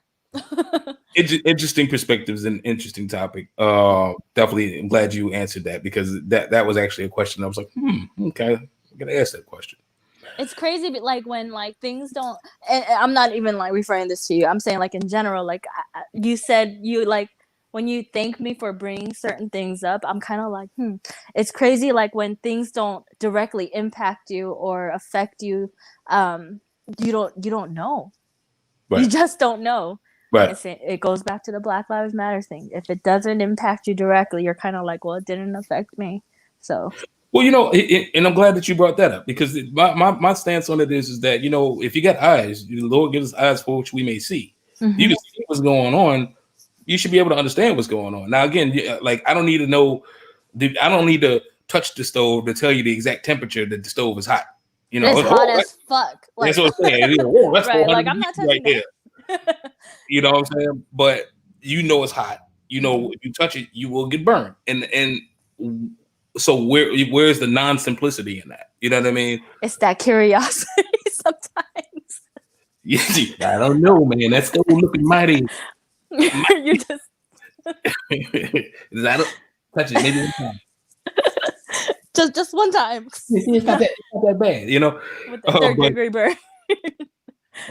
Speaker 2: Interesting perspectives and interesting topic. Definitely, I'm glad you answered that, because that was actually a question I was like, okay, I'm gonna ask that question.
Speaker 3: It's crazy, but like when like things don't, and I'm not even like referring this to you. I'm saying like in general, like you said, you like when you thank me for bringing certain things up, I'm kind of like, It's crazy, like when things don't directly impact you or affect you, you don't know. Right. You just don't know.
Speaker 2: Right.
Speaker 3: It goes back to the Black Lives Matter thing. If it doesn't impact you directly, you're kind of like, well, it didn't affect me. So.
Speaker 2: Well, and I'm glad that you brought that up, because my stance on it is that, if you got eyes, the Lord gives us eyes for which we may see. Mm-hmm. You can see what's going on. You should be able to understand what's going on. Now, again, like I don't need to know. I don't need to touch the stove to tell you the exact temperature that the stove is hot.
Speaker 3: It's hot as fuck.
Speaker 2: Like, that's what I'm saying. That's
Speaker 3: right. Like I'm not touching
Speaker 2: right there. You know what I'm saying? But it's hot. If you touch it, you will get burned. And so where's the non-simplicity in that? You know what I mean?
Speaker 3: It's that curiosity sometimes.
Speaker 2: Yeah, I don't know, man. That's still looking mighty.
Speaker 3: You just
Speaker 2: I don't touch it maybe one time.
Speaker 3: just one time.
Speaker 2: It's not that bad,
Speaker 3: With the third degree burn.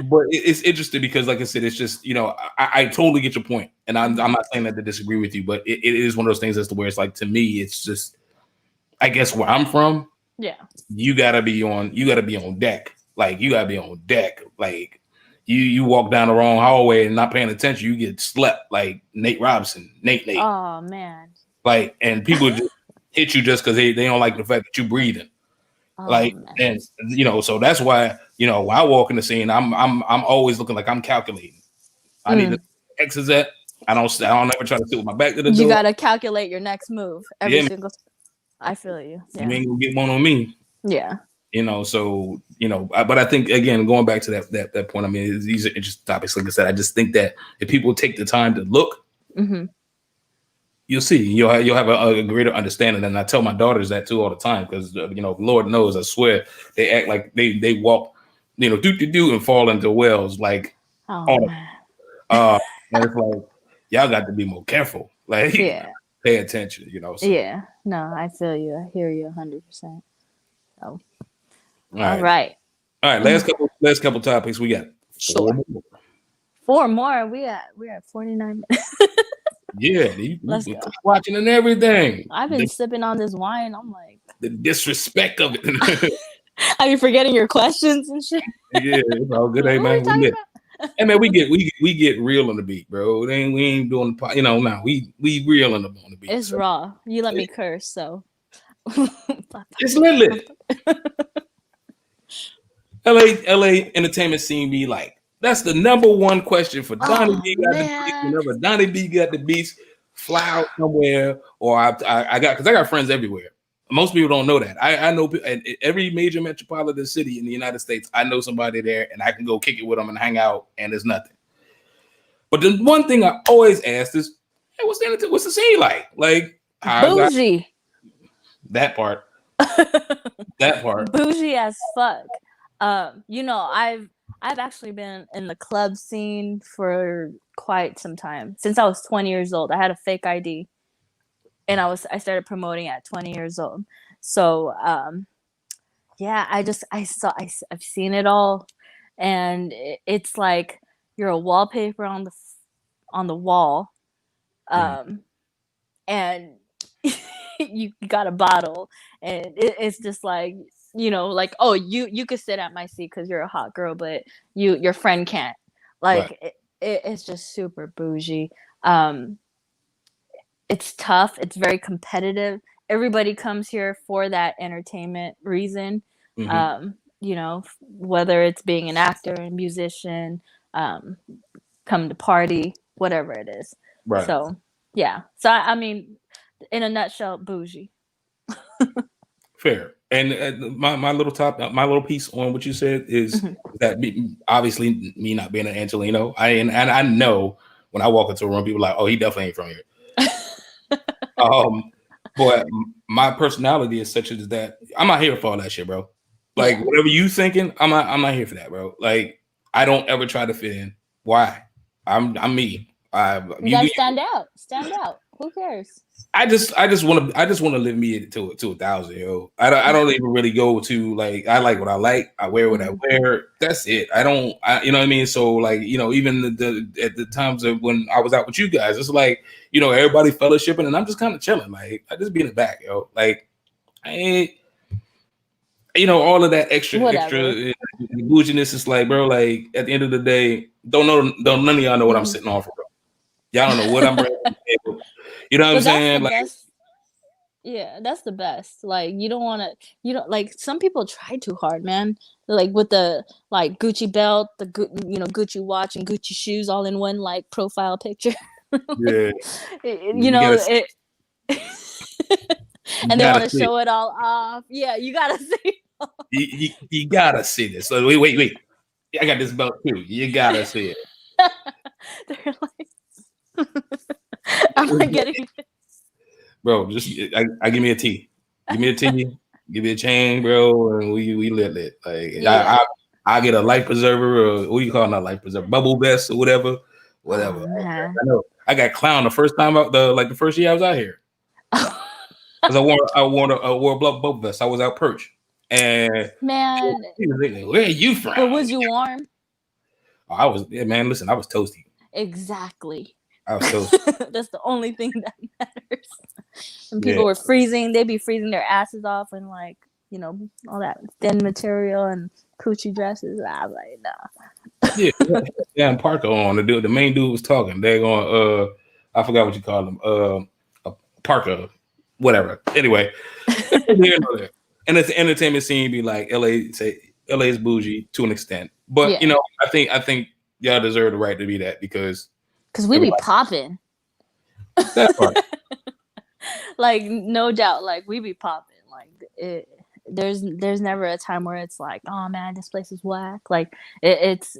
Speaker 2: But it's interesting because, like I said, it's just, I totally get your point. And I'm not saying that to disagree with you, but it is one of those things as to where it's like, to me, it's just, I guess where I'm from, you gotta be on deck. Like, you gotta be on deck. Like, you walk down the wrong hallway and not paying attention, you get slept like Nate Robinson. Nate.
Speaker 3: Oh man.
Speaker 2: Like, and people just hit you just because they don't like the fact that you're breathing. Man. And so that's why, when I walk in the scene, I'm always looking like I'm calculating. I need to X is that. I don't ever try to sit with my back to the door.
Speaker 3: You gotta calculate your next move every single time. I feel you. Yeah.
Speaker 2: You ain't gonna get one on me.
Speaker 3: Yeah.
Speaker 2: So but I think, again, going back to that point, I mean, these are interesting topics. Like I said, I just think that if people take the time to look, you'll see, you'll have a greater understanding. And I tell my daughters that too all the time, because Lord knows, I swear, they act like they walk, do and fall into wells like. And it's like, y'all got to be more careful. Like, pay attention. So.
Speaker 3: Yeah. No, I feel you. I hear you 100%. So. All right.
Speaker 2: Last couple topics. We got
Speaker 3: four more. We're at 49 minutes.
Speaker 2: Yeah, you watching and everything.
Speaker 3: I've been sipping on this wine. I'm like,
Speaker 2: the disrespect of it.
Speaker 3: I be forgetting your questions and shit.
Speaker 2: Yeah, it's all good, hey man. Hey man, we get real on the beat, bro. We ain't doing we real on the beat.
Speaker 3: It's raw. You let me curse, so
Speaker 2: it's lit. LA entertainment scene be like That's the number one question for Donnie
Speaker 3: Oh
Speaker 2: B. Got the beats.
Speaker 3: man.
Speaker 2: Whenever Donnie B got the beats, fly out somewhere, or I got because I got friends everywhere. Most people don't know that. I know every major metropolitan city in the United States. I know somebody there, and I can go kick it with them and hang out, and there's nothing. But the one thing I always ask is, hey, what's the scene like? Like
Speaker 3: Bougie.
Speaker 2: That part. That part.
Speaker 3: Bougie as fuck. You know, I've actually been in the club scene for quite some time. Since I was 20 years old. I had a fake ID. And I started promoting at 20 years old. So yeah, I've seen it all. And it's like you're a wallpaper on the wall. And you got a bottle, and it's just like, you know, like, oh, you could sit at my seat because you're a hot girl, but your friend can't. Like
Speaker 2: Right.
Speaker 3: it's just super bougie. It's tough. It's very competitive. Everybody comes here for that entertainment reason. You know, whether it's being an actor, a musician, come to party, whatever it is.
Speaker 2: Right.
Speaker 3: So yeah. So I mean, in a nutshell, bougie.
Speaker 2: Fair. And my little piece on what you said is that obviously me not being an Angelino, I know when I walk into a room, people are like, oh, he definitely ain't from here. But my personality is such as that I'm not here for all that shit, bro. Like whatever you thinking, I'm not here for that, bro. Like I don't ever try to fit in. Why? I'm me.
Speaker 3: You gotta stand out. Stand out. Who cares?
Speaker 2: I just want to live me to 1,000, yo. I don't even really go to like I like what I like. I wear what I wear. That's it. You know what I mean. So like, you know, even at the times of when I was out with you guys, it's like, you know, everybody fellowshipping and I'm just kind of chilling. Like I just be in the back, yo. Like I ain't, you know, all of that extra bouginess is like, bro. Like at the end of the day, don't none of y'all know what I'm sitting on for, bro. Y'all don't know what I'm bringing to the table. You know what I'm saying? Like,
Speaker 3: yeah, that's the best. Like you don't like some people try too hard, man. Like with the like Gucci belt, you know, Gucci watch and Gucci shoes all in one like profile picture.
Speaker 2: yeah,
Speaker 3: you know it. And they want to show it all off. Yeah, you gotta see.
Speaker 2: You gotta see this. So wait. I got this belt too. You gotta see it.
Speaker 3: They're like, I'm not getting it.
Speaker 2: Bro, just I give me a T. Give me a T. Give me a chain, bro, and we lit. Like I get a life preserver, or what do you call it? Not life preserver, bubble vest or whatever.
Speaker 3: Oh,
Speaker 2: I know. I got clown the first time out the first year I was out here. Because I wore a bubble vest. I was out perch. And
Speaker 3: man,
Speaker 2: where are you from?
Speaker 3: But was you warm?
Speaker 2: Man, listen, I was toasty.
Speaker 3: Exactly.
Speaker 2: I was toasty.
Speaker 3: That's the only thing that matters. And people were freezing, they'd be freezing their asses off in like, you know, all that thin material and coochie dresses. I was like, nah.
Speaker 2: Yeah, and Parker on the main dude was talking. They're going I forgot what you call him. Parker, whatever. Anyway. And it's the entertainment scene be like LA is bougie to an extent. But you know, I think y'all deserve the right to be that because
Speaker 3: we be popping.
Speaker 2: That part.
Speaker 3: Like no doubt, like we be popping. Like there's never a time where it's like, oh man, this place is whack. Like it's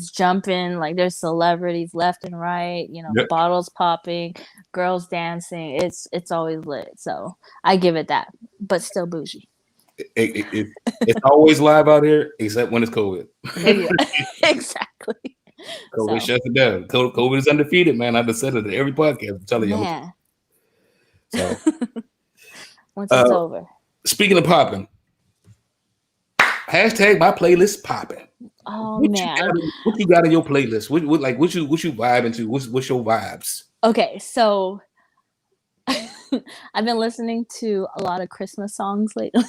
Speaker 3: jumping. Like there's celebrities left and right. You know, bottles popping, girls dancing. It's always lit. So I give it that, but still bougie.
Speaker 2: It's always live out here, except when it's COVID.
Speaker 3: Exactly.
Speaker 2: COVID shuts it down. COVID is undefeated, man. I just said it at every podcast. I'm telling you. So
Speaker 3: once it's over.
Speaker 2: Speaking of popping, hashtag my playlist popping.
Speaker 3: Oh man,
Speaker 2: what you got in your playlist? What you vibing to? What's your vibes?
Speaker 3: Okay, so I've been listening to a lot of Christmas songs lately.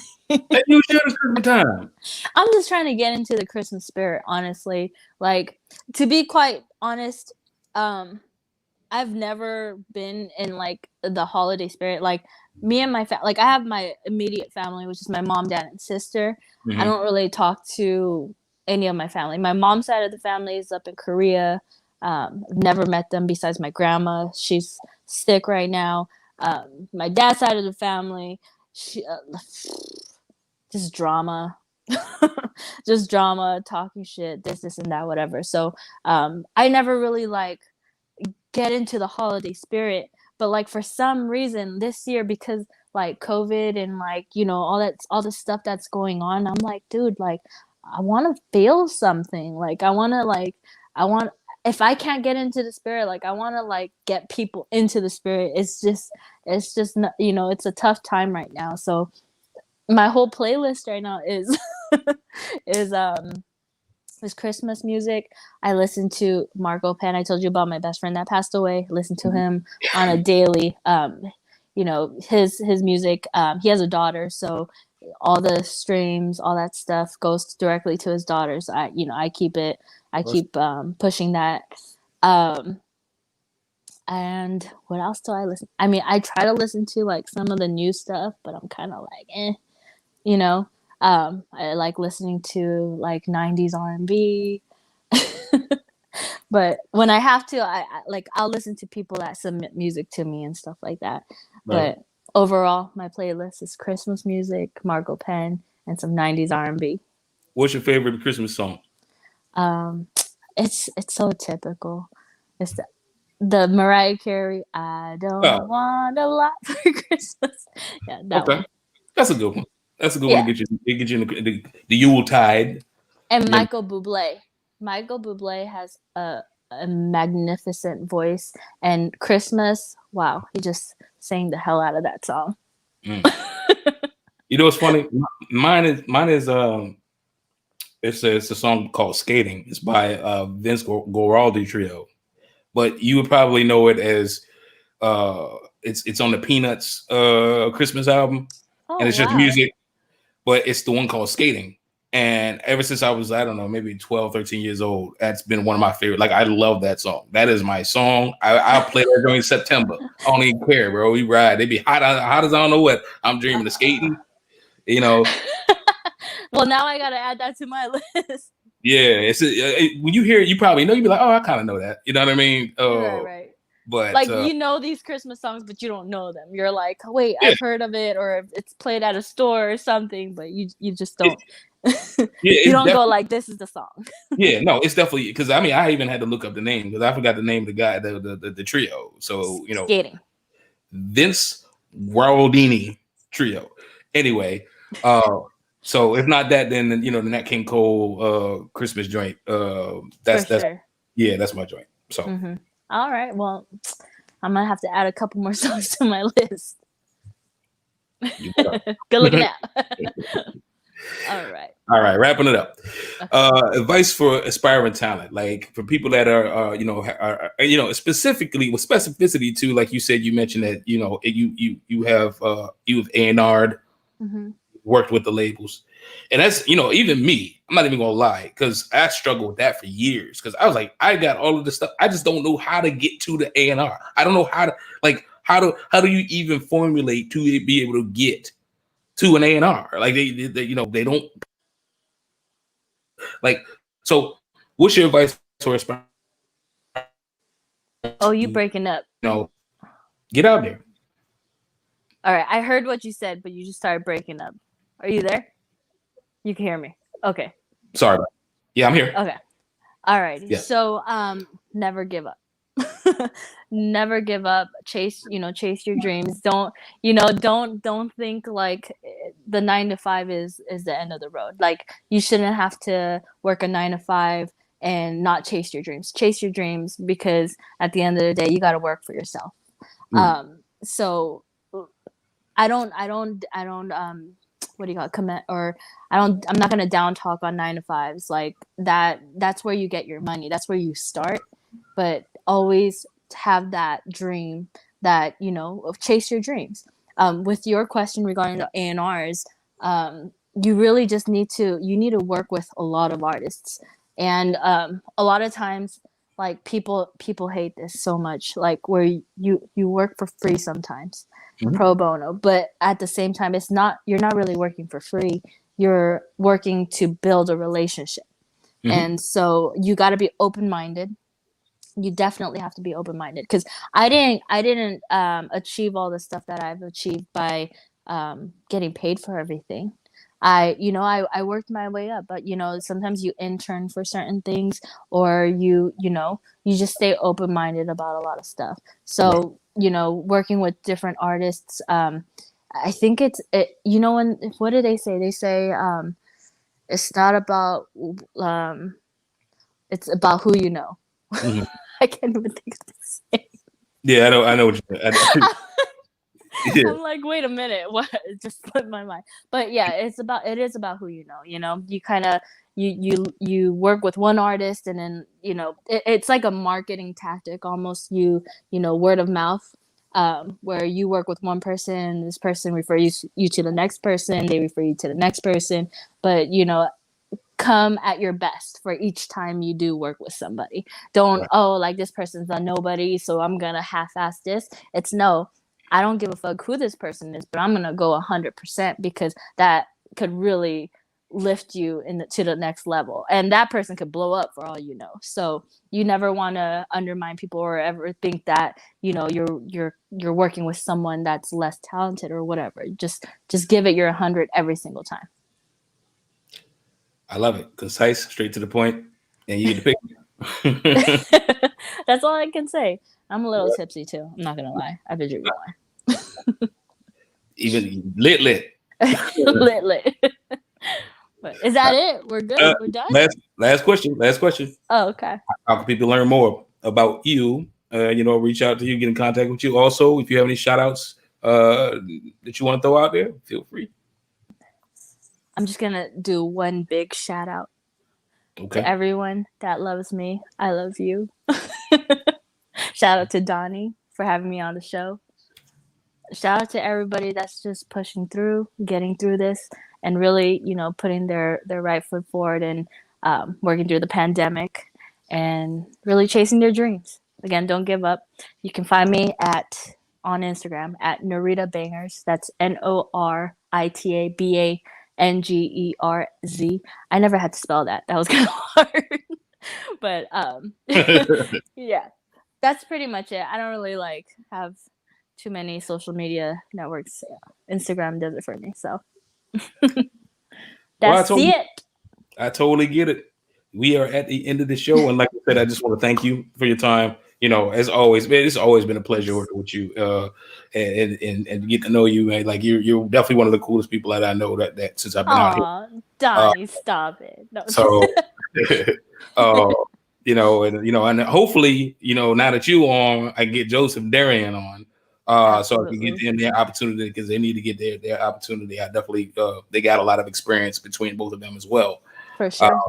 Speaker 2: Time.
Speaker 3: I'm just trying to get into the Christmas spirit, honestly. Like, to be quite honest, I've never been in like the holiday spirit. Like me and my like I have my immediate family, which is my mom, dad, and sister. I don't really talk to any of my family. My mom's side of the family is up in Korea. Never met them besides my grandma. She's sick right now. My dad's side of the family, she, just drama. Just drama, talking shit, this and that, whatever. So I never really like get into the holiday spirit, but like for some reason this year, because like COVID and like, you know, all the stuff that's going on, I'm like, dude, like I want to feel something. Like I want, if I can't get into the spirit, like I want to like get people into the spirit. It's just not, you know, it's a tough time right now. So my whole playlist right now is is Christmas music. I listen to Marco Penn. I told you about my best friend that passed away. Listen to him on a daily. You know, his music. He has a daughter, so all the streams, all that stuff goes directly to his daughters. I keep pushing that. And what else do I listen? I mean, I try to listen to like some of the new stuff, but I'm kind of like, you know. I like listening to like 90s R&B. But when I have to, I'll listen to people that submit music to me and stuff like that.
Speaker 2: Right.
Speaker 3: But overall, my playlist is Christmas music, Marco Penn, and some 90s R&B.
Speaker 2: What's your favorite Christmas song?
Speaker 3: It's so typical. It's the Mariah Carey, I don't want a lot for Christmas. Yeah, that one.
Speaker 2: That's a good one. That's a good one to get you in the Yule tide.
Speaker 3: And Michael Bublé. Michael Bublé has a magnificent voice, and Christmas, wow, he just sang the hell out of that song.
Speaker 2: You know what's funny? Mine is it's a song called Skating. It's by Vince Guaraldi Trio. But you would probably know it as it's on the Peanuts Christmas album. And it's just music, but it's the one called Skating. And ever since I was, I don't know, maybe 12, 13 years old, that's been one of my favorite. Like, I love that song. That is my song. I'll play that during September. I don't even care, bro. We ride. They be hot as I don't know what. I'm dreaming of skating, you know.
Speaker 3: Well, now I got to add that to my list.
Speaker 2: Yeah. When you hear it, you probably know. You be like, oh, I kind of know that. You know what I mean?
Speaker 3: Right.
Speaker 2: But
Speaker 3: like, you know these Christmas songs, but you don't know them. You're like, wait, I've heard of it, or it's played at a store or something, but you just don't. You don't go like, this is the song.
Speaker 2: Yeah, no, it's definitely, because I mean, I even had to look up the name because I forgot the name of the guy, the trio. So, you know,
Speaker 3: Skating.
Speaker 2: Vince Guaraldini Trio. Anyway, so if not that, then you know, the Nat King Cole Christmas joint. That's yeah, that's my joint. So
Speaker 3: all right, well, I'm gonna have to add a couple more songs to my list. Good looking out. All right,
Speaker 2: wrapping it up. Okay. Advice for aspiring talent, like for people that are specifically with specificity to, like you said, you mentioned that you have A&R'd, worked with the labels, and that's, even me, I'm not even gonna lie, because I struggled with that for years, because I was like, I got all of this stuff, I just don't know how to get to the A&R. I don't know how to, like, how do you even formulate to be able to get to an A&R? Like they don't, like, so what's your advice for aspiring?
Speaker 3: Oh, you breaking up.
Speaker 2: Get out there.
Speaker 3: All right, I heard what you said, but you just started breaking up. Are you there? You can hear me. Okay.
Speaker 2: Sorry. Yeah, I'm here.
Speaker 3: Okay. All right.
Speaker 2: Yeah.
Speaker 3: So never give up. Never give up. Chase your dreams. Don't think like the 9-to-5 is the end of the road. Like, you shouldn't have to work a 9-to-5 and not chase your dreams. Chase your dreams, because at the end of the day, you got to work for yourself. So I don't what do you call it, commit, or I'm not going to down talk on 9-to-5s. Like, that's where you get your money. That's where you start. But always have that dream, that, chase your dreams. With your question regarding the A&Rs, you really just need to work with a lot of artists. And a lot of times, like, people hate this so much, like, where you work for free sometimes, pro bono, but at the same time, you're not really working for free. You're working to build a relationship. And so you got to be open-minded. You definitely have to be open-minded, because I didn't achieve all the stuff that I've achieved by getting paid for everything. I worked my way up, but sometimes you intern for certain things, or you just stay open-minded about a lot of stuff. So working with different artists, I think when, what do they say? They say it's not about it's about who you know. I can't even think of this.
Speaker 2: Yeah, I know what you mean. Yeah.
Speaker 3: I'm like, wait a minute, what? It just slipped my mind. But yeah, it is about who you know. You kind of you work with one artist, and then it's like a marketing tactic almost. Word of mouth, where you work with one person, this person refers you to the next person, they refer you to the next person, but come at your best for each time you do work with somebody. Don't like, this person's a nobody, so I'm gonna half-ass this. It's no, I don't give a fuck who this person is, but I'm gonna go 100%, because that could really lift you to the next level, and that person could blow up for all you know. So you never want to undermine people, or ever think that you're working with someone that's less talented or whatever. Just give it your 100 every single time.
Speaker 2: I love it. Concise, straight to the point, and you get the picture.
Speaker 3: That's all I can say. I'm a little tipsy too. I'm not gonna lie. I've been drinking wine.
Speaker 2: Even lit.
Speaker 3: lit. But is that it? We're good. We're done.
Speaker 2: Last question.
Speaker 3: Oh, okay.
Speaker 2: How can people learn more about you? Reach out to you, get in contact with you. Also, if you have any shout outs that you want to throw out there, feel free.
Speaker 3: I'm just gonna do one big shout out to everyone that loves me. I love you. Shout out to Donnie for having me on the show. Shout out to everybody that's just pushing through, getting through this, and really, putting their right foot forward, and working through the pandemic, and really chasing their dreams. Again, don't give up. You can find me on Instagram at Norita Bangers. That's NORITA BANGERZ. I never had to spell that. That was kind of hard. But yeah, that's pretty much it. I don't really have too many social media networks. Instagram does it for me. So that's it.
Speaker 2: I totally get it. We are at the end of the show, and like I said, I just want to thank you for your time. As always, man, it's always been a pleasure working with you, and get to know you, man. Like you're definitely one of the coolest people that I know that since I've been out here.
Speaker 3: Donnie, stop it. No.
Speaker 2: So, and hopefully, now that you on, I get Joseph Darian on, so I can get them their opportunity, because they need to get their opportunity. I definitely, they got a lot of experience between both of them as well.
Speaker 3: For sure.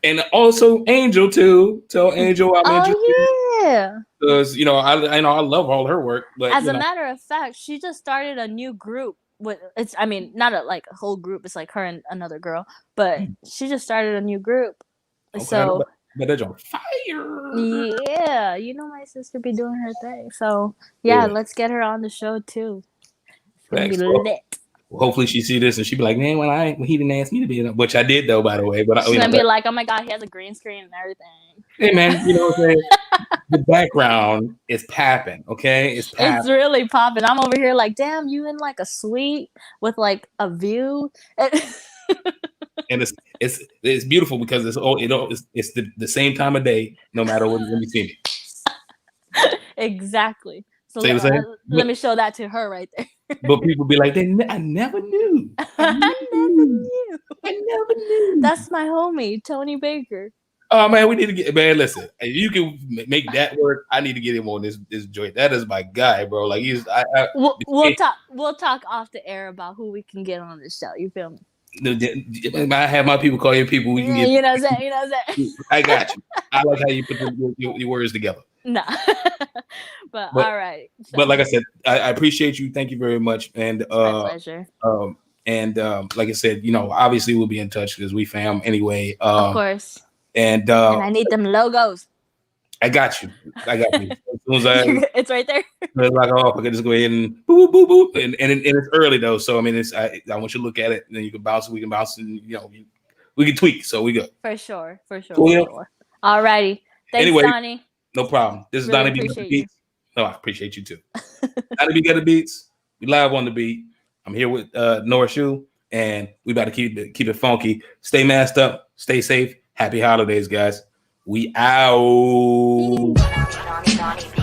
Speaker 2: And also Angel too. Tell Angel I'm interested.
Speaker 3: Yeah.
Speaker 2: Because I love all her work. But
Speaker 3: as a matter of fact, she just started a new group. Not a whole group. It's like her and another girl, but she just started a new group. Okay, so
Speaker 2: but they're on fire.
Speaker 3: Yeah, my sister be doing her thing. So yeah, let's get her on the show too. It's gonna be lit.
Speaker 2: Hopefully she see this and she be like, man, when he didn't ask me to be in it, which I did though, by the way. But
Speaker 3: she's gonna be like, oh my god, he has a green screen and everything.
Speaker 2: Hey man, you know what I'm saying? The background is popping, okay? It's popping.
Speaker 3: It's really popping. I'm over here like, damn, you in a suite with a view.
Speaker 2: And it's beautiful because it's the same time of day, no matter when you see me.
Speaker 3: Exactly. So let me show that to her right there.
Speaker 2: But people be like, I never knew. I never knew.
Speaker 3: That's my homie, Tony Baker.
Speaker 2: Oh man, we need to get, man. Listen, if you can make that work, I need to get him on this joint. That is my guy, bro. Like
Speaker 3: we'll talk off the air about who we can get on this show. You feel me?
Speaker 2: I have my people call your people. We can get.
Speaker 3: You know what I'm saying?
Speaker 2: I got you. I like how you put your words together.
Speaker 3: No, but all right.
Speaker 2: So. But like I said, I appreciate you. Thank you very much. And
Speaker 3: my pleasure.
Speaker 2: Like I said, obviously we'll be in touch because we fam anyway.
Speaker 3: Of course.
Speaker 2: And
Speaker 3: I need them logos.
Speaker 2: I got you. As soon as
Speaker 3: it's right there.
Speaker 2: It's like, I can just go ahead and boop, boop, boop, boop. And it's early though. So I mean, I want you to look at it and then you can bounce. We can bounce and we can tweak, so we go.
Speaker 3: For sure.
Speaker 2: Cool, yeah.
Speaker 3: Alrighty. Thanks,
Speaker 2: Anyway,
Speaker 3: Donnie.
Speaker 2: no problem. This is
Speaker 3: Really
Speaker 2: Donnie B.
Speaker 3: appreciate
Speaker 2: Beats. No, I appreciate you too. Donnie B. GotDaBeats. We live on the beat. I'm here with Nora Choe, and we about to keep it funky. Stay masked up. Stay safe. Happy holidays, guys. We out.
Speaker 1: Donnie B.